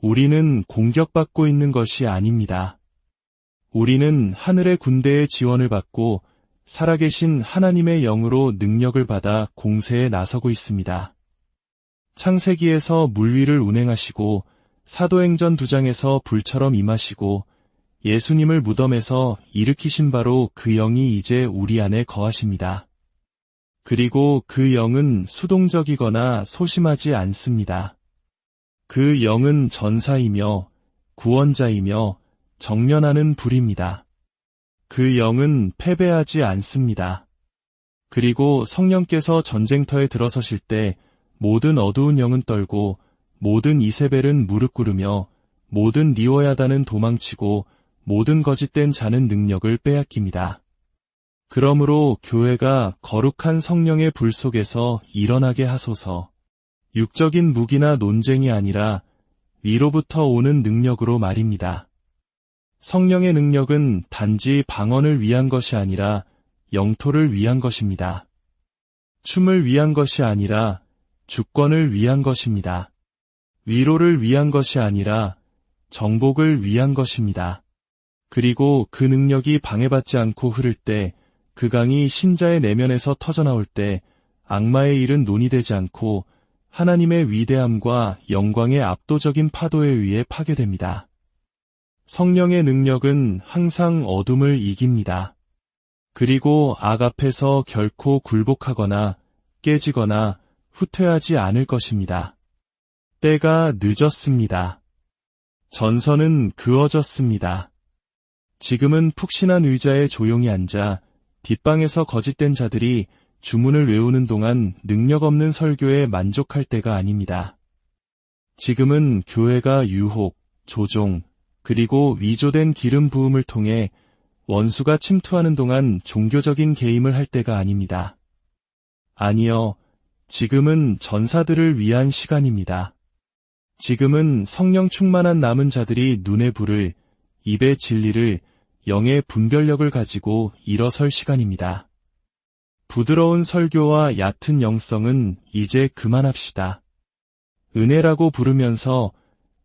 우리는 공격받고 있는 것이 아닙니다. 우리는 하늘의 군대의 지원을 받고 살아계신 하나님의 영으로 능력을 받아 공세에 나서고 있습니다. 창세기에서 물 위를 운행하시고 사도행전 2장에서 불처럼 임하시고 예수님을 무덤에서 일으키신 바로 그 영이 이제 우리 안에 거하십니다. 그리고 그 영은 수동적이거나 소심하지 않습니다. 그 영은 전사이며 구원자이며 정련하는 불입니다. 그 영은 패배하지 않습니다. 그리고 성령께서 전쟁터에 들어서실 때 모든 어두운 영은 떨고 모든 이세벨은 무릎 꿇으며 모든 리워야단은 도망치고 모든 거짓된 자는 능력을 빼앗깁니다. 그러므로 교회가 거룩한 성령의 불 속에서 일어나게 하소서. 육적인 무기나 논쟁이 아니라 위로부터 오는 능력으로 말입니다. 성령의 능력은 단지 방언을 위한 것이 아니라 영토를 위한 것입니다. 춤을 위한 것이 아니라 주권을 위한 것입니다. 위로를 위한 것이 아니라 정복을 위한 것입니다. 그리고 그 능력이 방해받지 않고 흐를 때, 그 강이 신자의 내면에서 터져나올 때 악마의 일은 논의되지 않고 하나님의 위대함과 영광의 압도적인 파도에 의해 파괴됩니다. 성령의 능력은 항상 어둠을 이깁니다. 그리고 악 앞에서 결코 굴복하거나 깨지거나 후퇴하지 않을 것입니다. 때가 늦었습니다. 전선은 그어졌습니다. 지금은 푹신한 의자에 조용히 앉아 뒷방에서 거짓된 자들이 주문을 외우는 동안 능력 없는 설교에 만족할 때가 아닙니다. 지금은 교회가 유혹, 조종, 그리고 위조된 기름 부음을 통해 원수가 침투하는 동안 종교적인 게임을 할 때가 아닙니다. 아니요, 지금은 전사들을 위한 시간입니다. 지금은 성령 충만한 남은 자들이 눈의 불을, 입의 진리를, 영의 분별력을 가지고 일어설 시간입니다. 부드러운 설교와 얕은 영성은 이제 그만합시다. 은혜라고 부르면서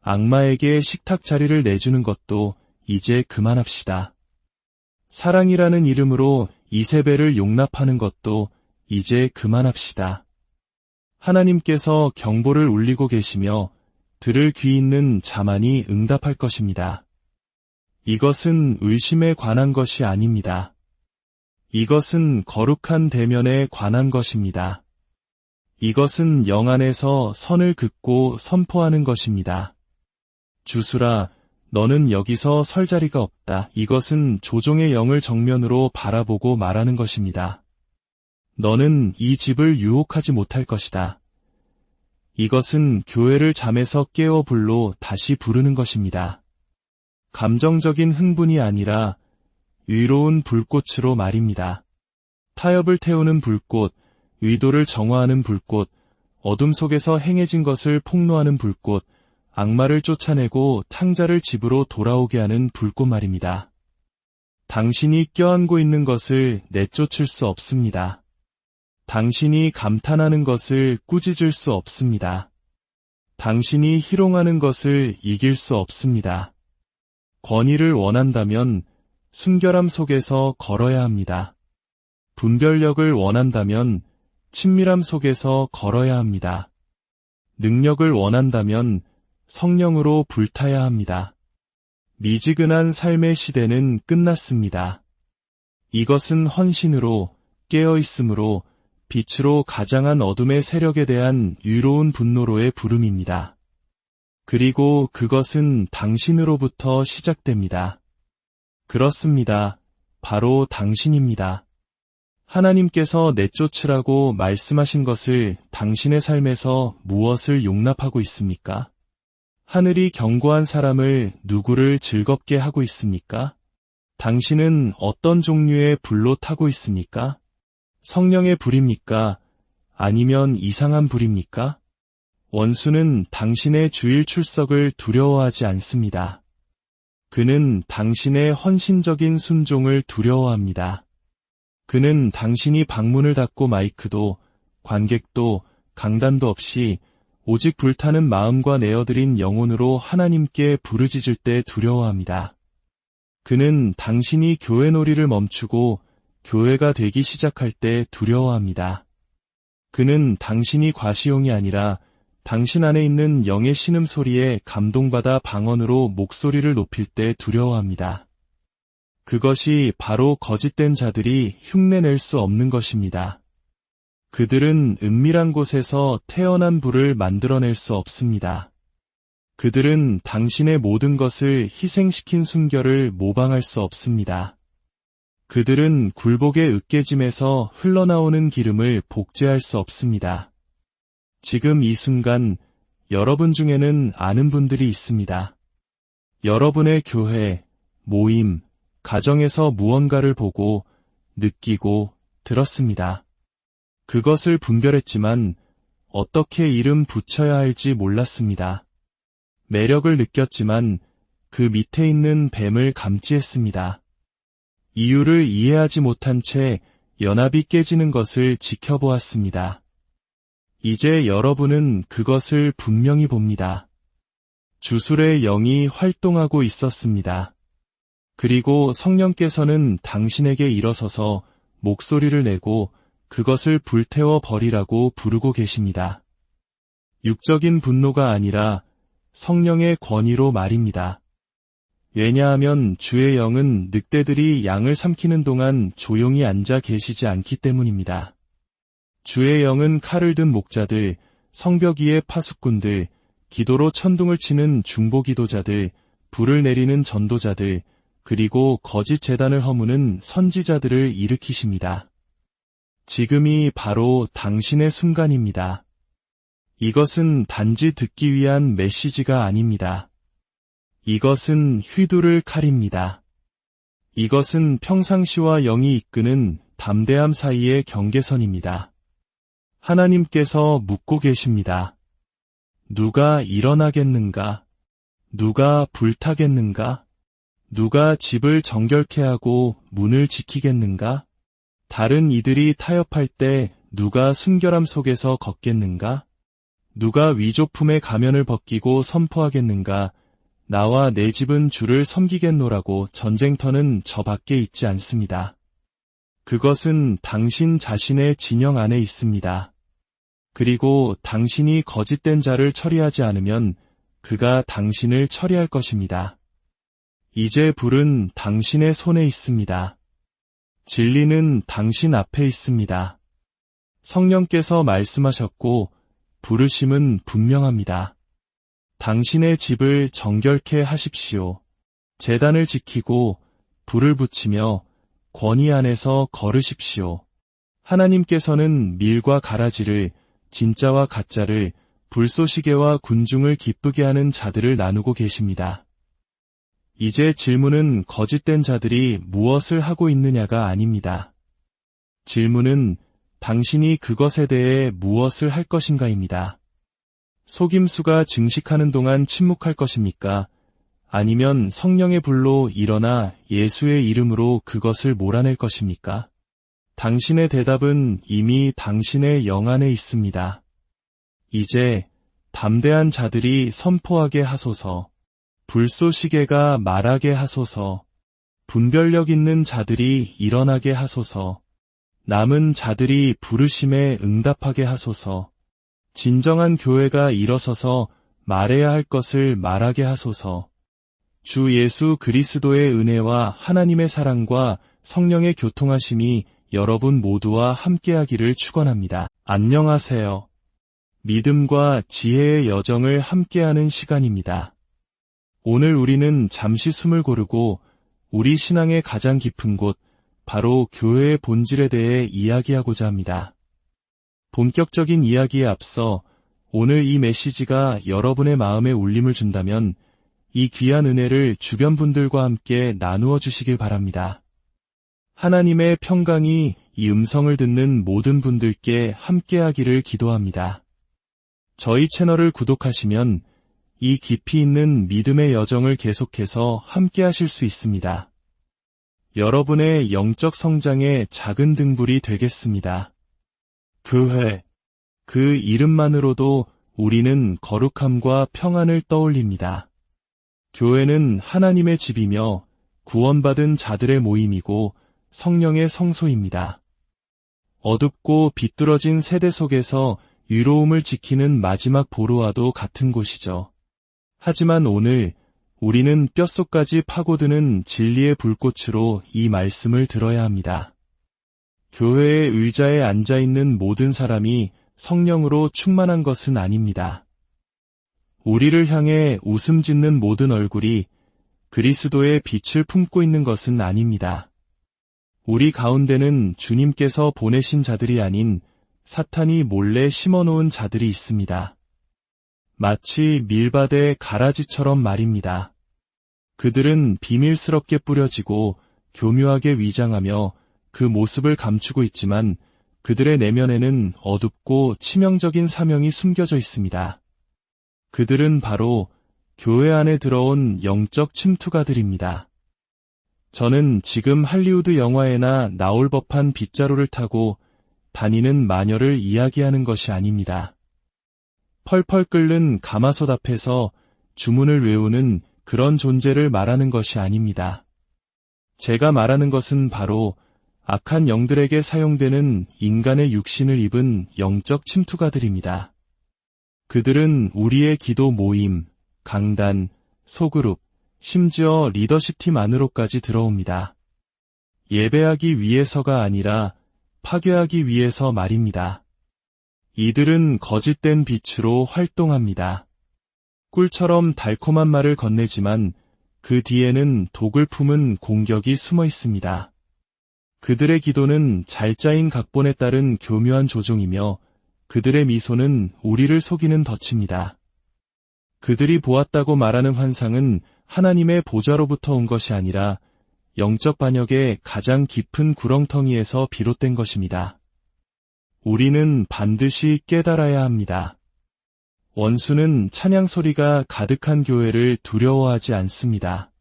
악마에게 식탁 자리를 내주는 것도 이제 그만합시다. 사랑이라는 이름으로 이세벨을 용납하는 것도 이제 그만합시다. 하나님께서 경보를 울리고 계시며 들을 귀 있는 자만이 응답할 것입니다. 이것은 의심에 관한 것이 아닙니다. 이것은 거룩한 대면에 관한 것입니다. 이것은 영 안에서 선을 긋고 선포하는 것입니다. 주술아, 너는 여기서 설 자리가 없다. 이것은 조종의 영을 정면으로 바라보고 말하는 것입니다. 너는 이 집을 유혹하지 못할 것이다. 이것은 교회를 잠에서 깨워 불로 다시 부르는 것입니다. 감정적인 흥분이 아니라 위로운 불꽃으로 말입니다. 타협을 태우는 불꽃, 의도를 정화하는 불꽃, 어둠 속에서 행해진 것을 폭로하는 불꽃, 악마를 쫓아내고 탕자를 집으로 돌아오게 하는 불꽃 말입니다. 당신이 껴안고 있는 것을 내쫓을 수 없습니다. 당신이 감탄하는 것을 꾸짖을 수 없습니다. 당신이 희롱하는 것을 이길 수 없습니다. 권위를 원한다면 순결함 속에서 걸어야 합니다. 분별력을 원한다면 친밀함 속에서 걸어야 합니다. 능력을 원한다면 성령으로 불타야 합니다. 미지근한 삶의 시대는 끝났습니다. 이것은 헌신으로, 깨어있음으로, 빛으로 가장한 어둠의 세력에 대한 유로운 분노로의 부름입니다. 그리고 그것은 당신으로부터 시작됩니다. 그렇습니다. 바로 당신입니다. 하나님께서 내쫓으라고 말씀하신 것을 당신의 삶에서 무엇을 용납하고 있습니까? 하늘이 경고한 사람을 누구를 즐겁게 하고 있습니까? 당신은 어떤 종류의 불로 타고 있습니까? 성령의 불입니까? 아니면 이상한 불입니까? 원수는 당신의 주일 출석을 두려워하지 않습니다. 그는 당신의 헌신적인 순종을 두려워합니다. 그는 당신이 방문을 닫고 마이크도, 관객도, 강단도 없이 오직 불타는 마음과 내어드린 영혼으로 하나님께 부르짖을 때 두려워합니다. 그는 당신이 교회 놀이를 멈추고 교회가 되기 시작할 때 두려워합니다. 그는 당신이 과시용이 아니라 당신 안에 있는 영의 신음소리에 감동받아 방언으로 목소리를 높일 때 두려워합니다. 그것이 바로 거짓된 자들이 흉내낼 수 없는 것입니다. 그들은 은밀한 곳에서 태어난 불을 만들어낼 수 없습니다. 그들은 당신의 모든 것을 희생시킨 순결을 모방할 수 없습니다. 그들은 굴복의 으깨짐에서 흘러나오는 기름을 복제할 수 없습니다. 지금 이 순간 여러분 중에는 아는 분들이 있습니다. 여러분의 교회, 모임, 가정에서 무언가를 보고, 느끼고, 들었습니다. 그것을 분별했지만 어떻게 이름 붙여야 할지 몰랐습니다. 매력을 느꼈지만 그 밑에 있는 뱀을 감지했습니다. 이유를 이해하지 못한 채 연합이 깨지는 것을 지켜보았습니다. 이제 여러분은 그것을 분명히 봅니다. 주술의 영이 활동하고 있었습니다. 그리고 성령께서는 당신에게 일어서서 목소리를 내고 그것을 불태워 버리라고 부르고 계십니다. 육적인 분노가 아니라 성령의 권위로 말입니다. 왜냐하면 주의 영은 늑대들이 양을 삼키는 동안 조용히 앉아 계시지 않기 때문입니다. 주의 영은 칼을 든 목자들, 성벽 위의 파수꾼들, 기도로 천둥을 치는 중보기도자들, 불을 내리는 전도자들, 그리고 거짓 제단을 허무는 선지자들을 일으키십니다. 지금이 바로 당신의 순간입니다. 이것은 단지 듣기 위한 메시지가 아닙니다. 이것은 휘두를 칼입니다. 이것은 평상시와 영이 이끄는 담대함 사이의 경계선입니다. 하나님께서 묻고 계십니다. 누가 일어나겠는가? 누가 불타겠는가? 누가 집을 정결케 하고 문을 지키겠는가? 다른 이들이 타협할 때 누가 순결함 속에서 걷겠는가? 누가 위조품의 가면을 벗기고 선포하겠는가? 나와 내 집은 주를 섬기겠노라고 전쟁터는 저 밖에 있지 않습니다. 그것은 당신 자신의 진영 안에 있습니다. 그리고 당신이 거짓된 자를 처리하지 않으면 그가 당신을 처리할 것입니다. 이제 불은 당신의 손에 있습니다. 진리는 당신 앞에 있습니다. 성령께서 말씀하셨고 부르심은 분명합니다. 당신의 집을 정결케 하십시오. 제단을 지키고 불을 붙이며 권위 안에서 걸으십시오. 하나님께서는 밀과 가라지를, 진짜와 가짜를, 불쏘시개와 군중을 기쁘게 하는 자들을 나누고 계십니다. 이제 질문은 거짓된 자들이 무엇을 하고 있느냐가 아닙니다. 질문은 당신이 그것에 대해 무엇을 할 것인가입니다. 속임수가 증식하는 동안 침묵할 것입니까? 아니면 성령의 불로 일어나 예수의 이름으로 그것을 몰아낼 것입니까? 당신의 대답은 이미 당신의 영 안에 있습니다. 이제 담대한 자들이 선포하게 하소서. 불쏘시개가 말하게 하소서. 분별력 있는 자들이 일어나게 하소서. 남은 자들이 부르심에 응답하게 하소서. 진정한 교회가 일어서서 말해야 할 것을 말하게 하소서. 주 예수 그리스도의 은혜와 하나님의 사랑과 성령의 교통하심이 여러분 모두와 함께하기를 축원합니다. 안녕하세요. 믿음과 지혜의 여정을 함께하는 시간입니다. 오늘 우리는 잠시 숨을 고르고 우리 신앙의 가장 깊은 곳, 바로 교회의 본질에 대해 이야기하고자 합니다. 본격적인 이야기에 앞서 오늘 이 메시지가 여러분의 마음에 울림을 준다면 이 귀한 은혜를 주변 분들과 함께 나누어 주시길 바랍니다. 하나님의 평강이 이 음성을 듣는 모든 분들께 함께하기를 기도합니다. 저희 채널을 구독하시면 이 깊이 있는 믿음의 여정을 계속해서 함께 하실 수 있습니다. 여러분의 영적 성장의 작은 등불이 되겠습니다. 교회. 그 이름만으로도 우리는 거룩함과 평안을 떠올립니다. 교회는 하나님의 집이며 구원받은 자들의 모임이고 성령의 성소입니다. 어둡고 비뚤어진 세대 속에서 유로움을 지키는 마지막 보루와도 같은 곳이죠. 하지만 오늘 우리는 뼛속까지 파고드는 진리의 불꽃으로 이 말씀을 들어야 합니다. 교회의 의자에 앉아있는 모든 사람이 성령으로 충만한 것은 아닙니다. 우리를 향해 웃음 짓는 모든 얼굴이 그리스도의 빛을 품고 있는 것은 아닙니다. 우리 가운데는 주님께서 보내신 자들이 아닌 사탄이 몰래 심어놓은 자들이 있습니다. 마치 밀밭의 가라지처럼 말입니다. 그들은 비밀스럽게 뿌려지고 교묘하게 위장하며 그 모습을 감추고 있지만 그들의 내면에는 어둡고 치명적인 사명이 숨겨져 있습니다. 그들은 바로 교회 안에 들어온 영적 침투가들입니다. 저는 지금 할리우드 영화에나 나올 법한 빗자루를 타고 다니는 마녀를 이야기하는 것이 아닙니다. 펄펄 끓는 가마솥 앞에서 주문을 외우는 그런 존재를 말하는 것이 아닙니다. 제가 말하는 것은 바로 악한 영들에게 사용되는 인간의 육신을 입은 영적 침투가들입니다. 그들은 우리의 기도 모임, 강단, 소그룹, 심지어 리더십팀 안으로까지 들어옵니다. 예배하기 위해서가 아니라 파괴하기 위해서 말입니다. 이들은 거짓된 빛으로 활동합니다. 꿀처럼 달콤한 말을 건네지만 그 뒤에는 독을 품은 공격이 숨어 있습니다. 그들의 기도는 잘 짜인 각본에 따른 교묘한 조종이며 그들의 미소는 우리를 속이는 덫입니다. 그들이 보았다고 말하는 환상은 하나님의 보좌로부터 온 것이 아니라 영적 반역의 가장 깊은 구렁텅이에서 비롯된 것입니다. 우리는 반드시 깨달아야 합니다. 원수는 찬양 소리가 가득한 교회를 두려워하지 않습니다.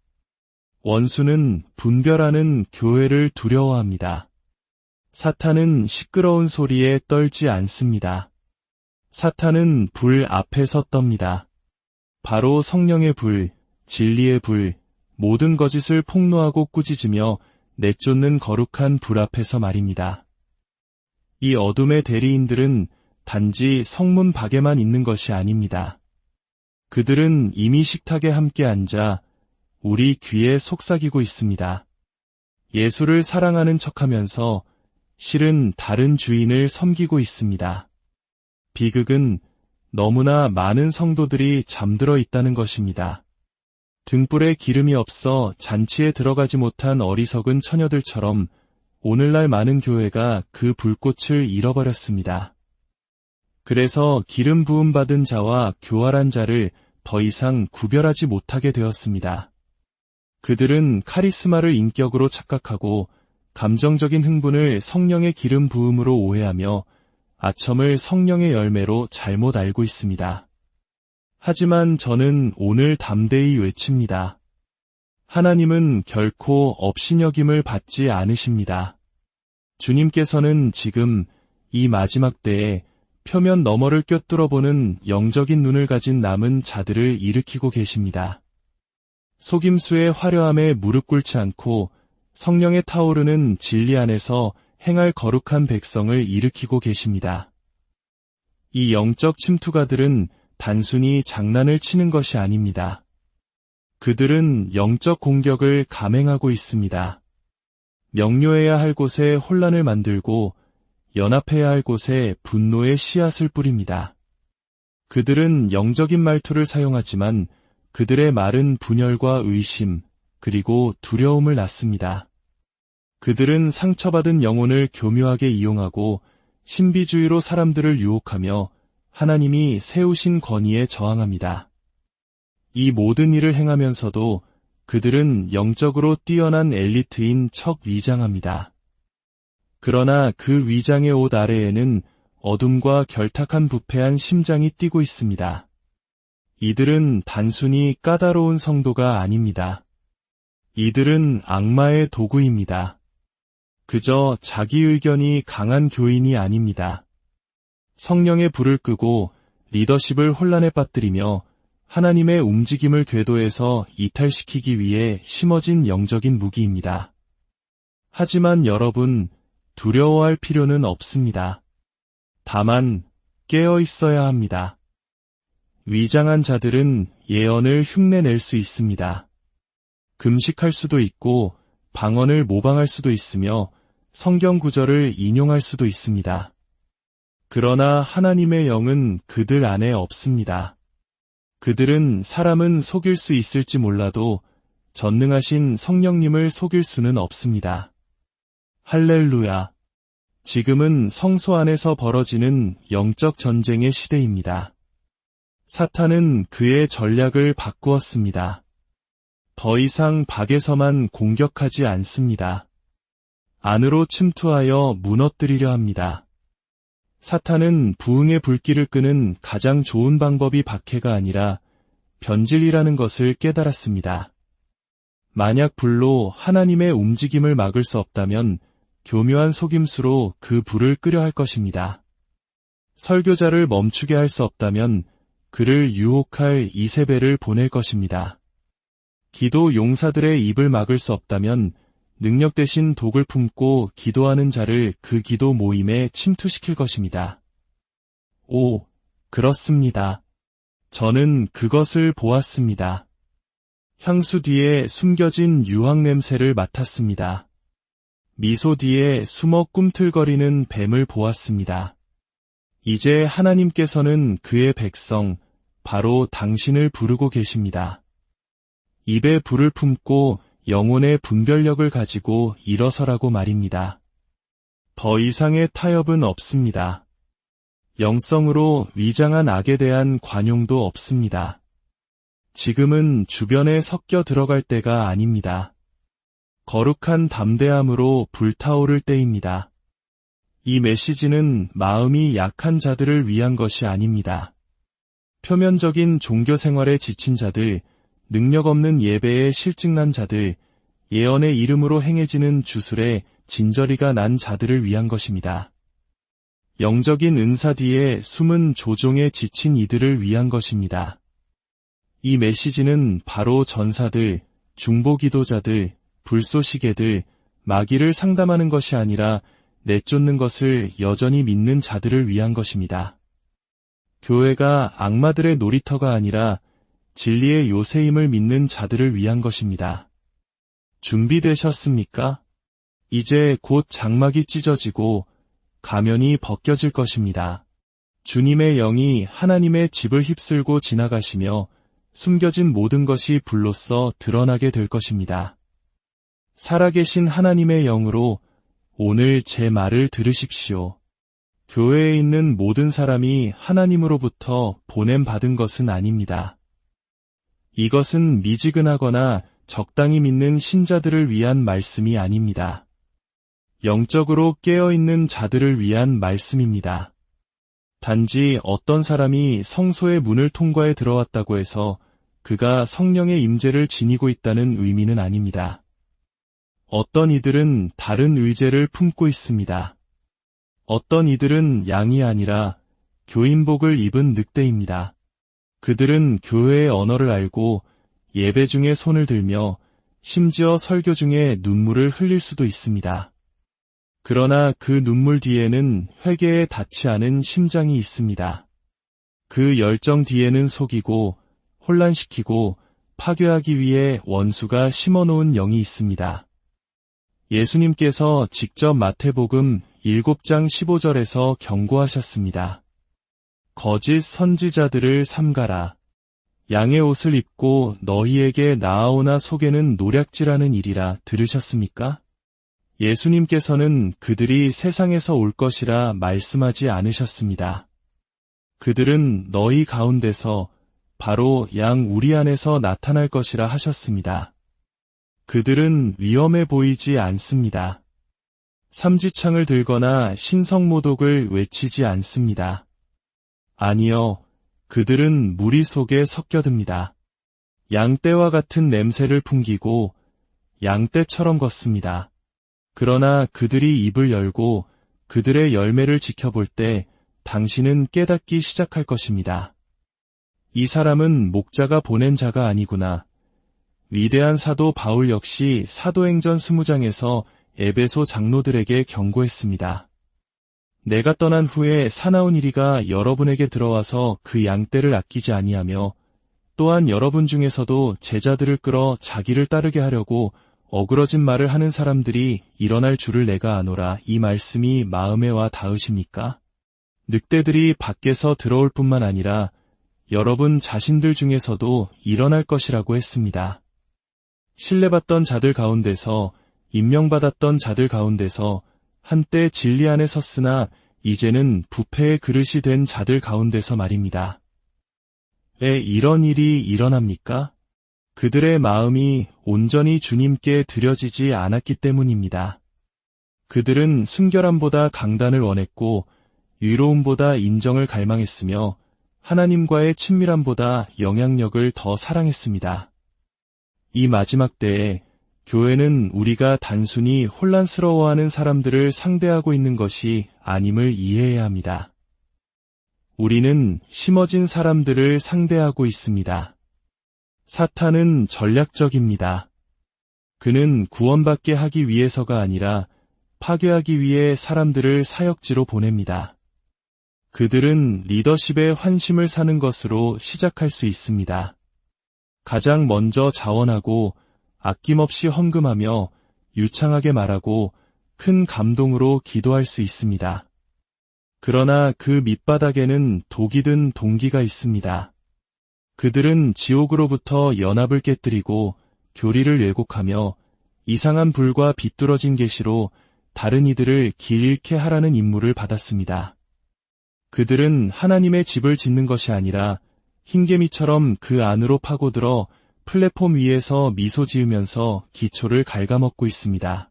원수는 분별하는 교회를 두려워합니다. 사탄은 시끄러운 소리에 떨지 않습니다. 사탄은 불 앞에서 떱니다. 바로 성령의 불, 진리의 불, 모든 거짓을 폭로하고 꾸짖으며 내쫓는 거룩한 불 앞에서 말입니다. 이 어둠의 대리인들은 단지 성문 밖에만 있는 것이 아닙니다. 그들은 이미 식탁에 함께 앉아 우리 귀에 속삭이고 있습니다. 예수를 사랑하는 척하면서 실은 다른 주인을 섬기고 있습니다. 비극은 너무나 많은 성도들이 잠들어 있다는 것입니다. 등불에 기름이 없어 잔치에 들어가지 못한 어리석은 처녀들처럼 오늘날 많은 교회가 그 불꽃을 잃어버렸습니다. 그래서 기름 부음 받은 자와 교활한 자를 더 이상 구별하지 못하게 되었습니다. 그들은 카리스마를 인격으로 착각하고 감정적인 흥분을 성령의 기름 부음으로 오해하며 아첨을 성령의 열매로 잘못 알고 있습니다. 하지만 저는 오늘 담대히 외칩니다. 하나님은 결코 업신여김을 받지 않으십니다. 주님께서는 지금 이 마지막 때에 표면 너머를 꿰뚫어보는 영적인 눈을 가진 남은 자들을 일으키고 계십니다. 속임수의 화려함에 무릎 꿇지 않고 성령에 타오르는 진리 안에서 행할 거룩한 백성을 일으키고 계십니다. 이 영적 침투가들은 단순히 장난을 치는 것이 아닙니다. 그들은 영적 공격을 감행하고 있습니다. 명료해야 할 곳에 혼란을 만들고 연합해야 할 곳에 분노의 씨앗을 뿌립니다. 그들은 영적인 말투를 사용하지만 그들의 말은 분열과 의심, 그리고 두려움을 낳습니다. 그들은 상처받은 영혼을 교묘하게 이용하고 신비주의로 사람들을 유혹하며 하나님이 세우신 권위에 저항합니다. 이 모든 일을 행하면서도 그들은 영적으로 뛰어난 엘리트인 척 위장합니다. 그러나 그 위장의 옷 아래에는 어둠과 결탁한 부패한 심장이 뛰고 있습니다. 이들은 단순히 까다로운 성도가 아닙니다. 이들은 악마의 도구입니다. 그저 자기 의견이 강한 교인이 아닙니다. 성령의 불을 끄고 리더십을 혼란에 빠뜨리며 하나님의 움직임을 궤도에서 이탈시키기 위해 심어진 영적인 무기입니다. 하지만 여러분, 두려워할 필요는 없습니다. 다만 깨어 있어야 합니다. 위장한 자들은 예언을 흉내낼 수 있습니다. 금식할 수도 있고 방언을 모방할 수도 있으며 성경 구절을 인용할 수도 있습니다. 그러나 하나님의 영은 그들 안에 없습니다. 그들은 사람은 속일 수 있을지 몰라도 전능하신 성령님을 속일 수는 없습니다. 할렐루야. 지금은 성소 안에서 벌어지는 영적 전쟁의 시대입니다. 사탄은 그의 전략을 바꾸었습니다. 더 이상 밖에서만 공격하지 않습니다. 안으로 침투하여 무너뜨리려 합니다. 사탄은 부흥의 불길을 끄는 가장 좋은 방법이 박해가 아니라 변질이라는 것을 깨달았습니다. 만약 불로 하나님의 움직임을 막을 수 없다면 교묘한 속임수로 그 불을 끄려 할 것입니다. 설교자를 멈추게 할 수 없다면 그를 유혹할 이세벨을 보낼 것입니다. 기도 용사들의 입을 막을 수 없다면 능력 대신 독을 품고 기도하는 자를 그 기도 모임에 침투시킬 것입니다. 오, 그렇습니다. 저는 그것을 보았습니다. 향수 뒤에 숨겨진 유황 냄새를 맡았습니다. 미소 뒤에 숨어 꿈틀거리는 뱀을 보았습니다. 이제 하나님께서는 그의 백성, 바로 당신을 부르고 계십니다. 입에 불을 품고 영혼의 분별력을 가지고 일어서라고 말입니다. 더 이상의 타협은 없습니다. 영성으로 위장한 악에 대한 관용도 없습니다. 지금은 주변에 섞여 들어갈 때가 아닙니다. 거룩한 담대함으로 불타오를 때입니다. 이 메시지는 마음이 약한 자들을 위한 것이 아닙니다. 표면적인 종교 생활에 지친 자들, 능력 없는 예배에 실증난 자들, 예언의 이름으로 행해지는 주술에 진저리가 난 자들을 위한 것입니다. 영적인 은사 뒤에 숨은 조종에 지친 이들을 위한 것입니다. 이 메시지는 바로 전사들, 중보기도자들, 불쏘시개들, 마귀를 상담하는 것이 아니라 내쫓는 것을 여전히 믿는 자들을 위한 것입니다. 교회가 악마들의 놀이터가 아니라 진리의 요새임을 믿는 자들을 위한 것입니다. 준비되셨습니까? 이제 곧 장막이 찢어지고 가면이 벗겨질 것입니다. 주님의 영이 하나님의 집을 휩쓸고 지나가시며 숨겨진 모든 것이 불로써 드러나게 될 것입니다. 살아계신 하나님의 영으로 오늘 제 말을 들으십시오. 교회에 있는 모든 사람이 하나님으로부터 보냄받은 것은 아닙니다. 이것은 미지근하거나 적당히 믿는 신자들을 위한 말씀이 아닙니다. 영적으로 깨어있는 자들을 위한 말씀입니다. 단지 어떤 사람이 성소의 문을 통과해 들어왔다고 해서 그가 성령의 임재를 지니고 있다는 의미는 아닙니다. 어떤 이들은 다른 의제를 품고 있습니다. 어떤 이들은 양이 아니라 교인복을 입은 늑대입니다. 그들은 교회의 언어를 알고 예배 중에 손을 들며 심지어 설교 중에 눈물을 흘릴 수도 있습니다. 그러나 그 눈물 뒤에는 회개에 닿지 않은 심장이 있습니다. 그 열정 뒤에는 속이고 혼란시키고 파괴하기 위해 원수가 심어놓은 영이 있습니다. 예수님께서 직접 마태복음 7장 15절에서 경고하셨습니다. 거짓 선지자들을 삼가라. 양의 옷을 입고 너희에게 나아오나 속에는 노략질하는 일이라 들으셨습니까? 예수님께서는 그들이 세상에서 올 것이라 말씀하지 않으셨습니다. 그들은 너희 가운데서 바로 양 우리 안에서 나타날 것이라 하셨습니다. 그들은 위험해 보이지 않습니다. 삼지창을 들거나 신성모독을 외치지 않습니다. 아니요, 그들은 무리 속에 섞여듭니다. 양떼와 같은 냄새를 풍기고 양떼처럼 걷습니다. 그러나 그들이 입을 열고 그들의 열매를 지켜볼 때 당신은 깨닫기 시작할 것입니다. 이 사람은 목자가 보낸 자가 아니구나. 위대한 사도 바울 역시 사도행전 20장에서 에베소 장로들에게 경고했습니다. 내가 떠난 후에 사나운 이리가 여러분에게 들어와서 그 양떼를 아끼지 아니하며 또한 여러분 중에서도 제자들을 끌어 자기를 따르게 하려고 어그러진 말을 하는 사람들이 일어날 줄을 내가 아노라. 이 말씀이 마음에 와 닿으십니까? 늑대들이 밖에서 들어올 뿐만 아니라 여러분 자신들 중에서도 일어날 것이라고 했습니다. 신뢰받던 자들 가운데서, 임명받았던 자들 가운데서, 한때 진리 안에 섰으나 이제는 부패의 그릇이 된 자들 가운데서 말입니다. 왜 이런 일이 일어납니까? 그들의 마음이 온전히 주님께 드려지지 않았기 때문입니다. 그들은 순결함보다 강단을 원했고 유로움보다 인정을 갈망했으며 하나님과의 친밀함보다 영향력을 더 사랑했습니다. 이 마지막 때에 교회는 우리가 단순히 혼란스러워하는 사람들을 상대하고 있는 것이 아님을 이해해야 합니다. 우리는 심어진 사람들을 상대하고 있습니다. 사탄은 전략적입니다. 그는 구원받게 하기 위해서가 아니라 파괴하기 위해 사람들을 사역지로 보냅니다. 그들은 리더십의 환심을 사는 것으로 시작할 수 있습니다. 가장 먼저 자원하고 아낌없이 헌금하며 유창하게 말하고 큰 감동으로 기도할 수 있습니다. 그러나 그 밑바닥에는 독이 든 동기가 있습니다. 그들은 지옥으로부터 연합을 깨뜨리고 교리를 왜곡하며 이상한 불과 비뚤어진 계시로 다른 이들을 길 잃게 하라는 임무를 받았습니다. 그들은 하나님의 집을 짓는 것이 아니라 흰개미처럼 그 안으로 파고들어 플랫폼 위에서 미소 지으면서 기초를 갉아먹고 있습니다.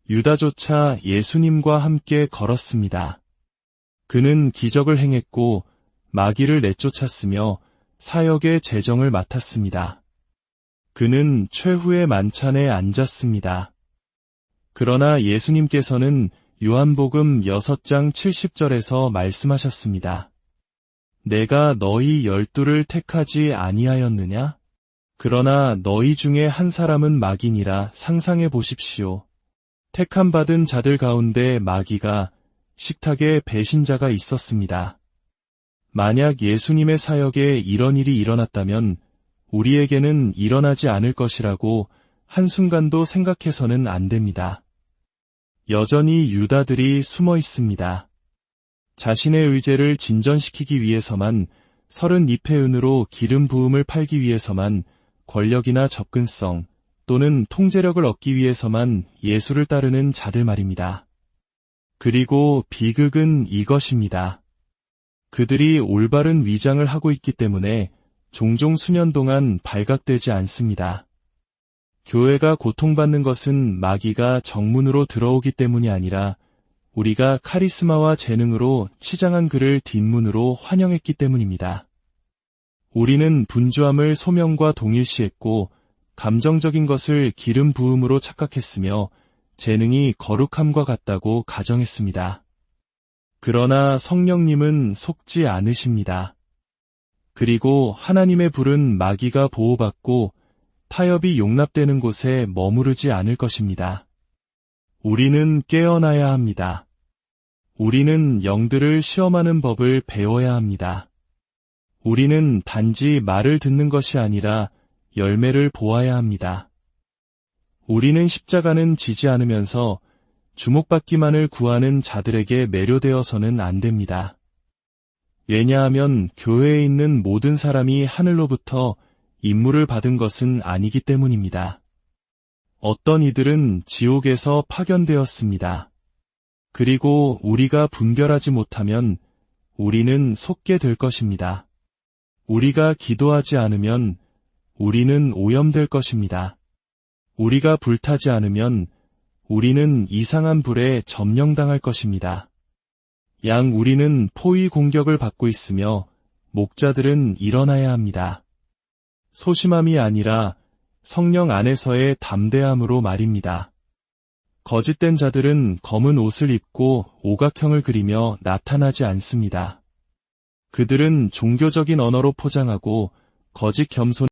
유다조차 예수님과 함께 걸었습니다. 그는 기적을 행했고 마귀를 내쫓았으며 사역의 재정을 맡았습니다. 그는 최후의 만찬에 앉았습니다. 그러나 예수님께서는 요한복음 6장 70절에서 말씀하셨습니다. 내가 너희 12를 택하지 아니하였느냐? 그러나 너희 중에 한 사람은 마귀니라. 상상해 보십시오. 택함 받은 자들 가운데 마귀가 식탁에 배신자가 있었습니다. 만약 예수님의 사역에 이런 일이 일어났다면 우리에게는 일어나지 않을 것이라고 한순간도 생각해서는 안 됩니다. 여전히 유다들이 숨어 있습니다. 자신의 의제를 진전시키기 위해서만, 32회 은으로 기름 부음을 팔기 위해서만, 권력이나 접근성 또는 통제력을 얻기 위해서만 예수를 따르는 자들 말입니다. 그리고 비극은 이것입니다. 그들이 올바른 위장을 하고 있기 때문에 종종 수년 동안 발각되지 않습니다. 교회가 고통받는 것은 마귀가 정문으로 들어오기 때문이 아니라 우리가 카리스마와 재능으로 치장한 그를 뒷문으로 환영했기 때문입니다. 우리는 분주함을 소명과 동일시했고 감정적인 것을 기름 부음으로 착각했으며 재능이 거룩함과 같다고 가정했습니다. 그러나 성령님은 속지 않으십니다. 그리고 하나님의 불은 마귀가 보호받고 타협이 용납되는 곳에 머무르지 않을 것입니다. 우리는 깨어나야 합니다. 우리는 영들을 시험하는 법을 배워야 합니다. 우리는 단지 말을 듣는 것이 아니라 열매를 보아야 합니다. 우리는 십자가는 지지 않으면서 주목받기만을 구하는 자들에게 매료되어서는 안 됩니다. 왜냐하면 교회에 있는 모든 사람이 하늘로부터 임무를 받은 것은 아니기 때문입니다. 어떤 이들은 지옥에서 파견되었습니다. 그리고 우리가 분별하지 못하면 우리는 속게 될 것입니다. 우리가 기도하지 않으면 우리는 오염될 것입니다. 우리가 불타지 않으면 우리는 이상한 불에 점령당할 것입니다. 양 우리는 포위 공격을 받고 있으며 목자들은 일어나야 합니다. 소심함이 아니라 성령 안에서의 담대함으로 말입니다. 거짓된 자들은 검은 옷을 입고 오각형을 그리며 나타나지 않습니다. 그들은 종교적인 언어로 포장하고 거짓 겸손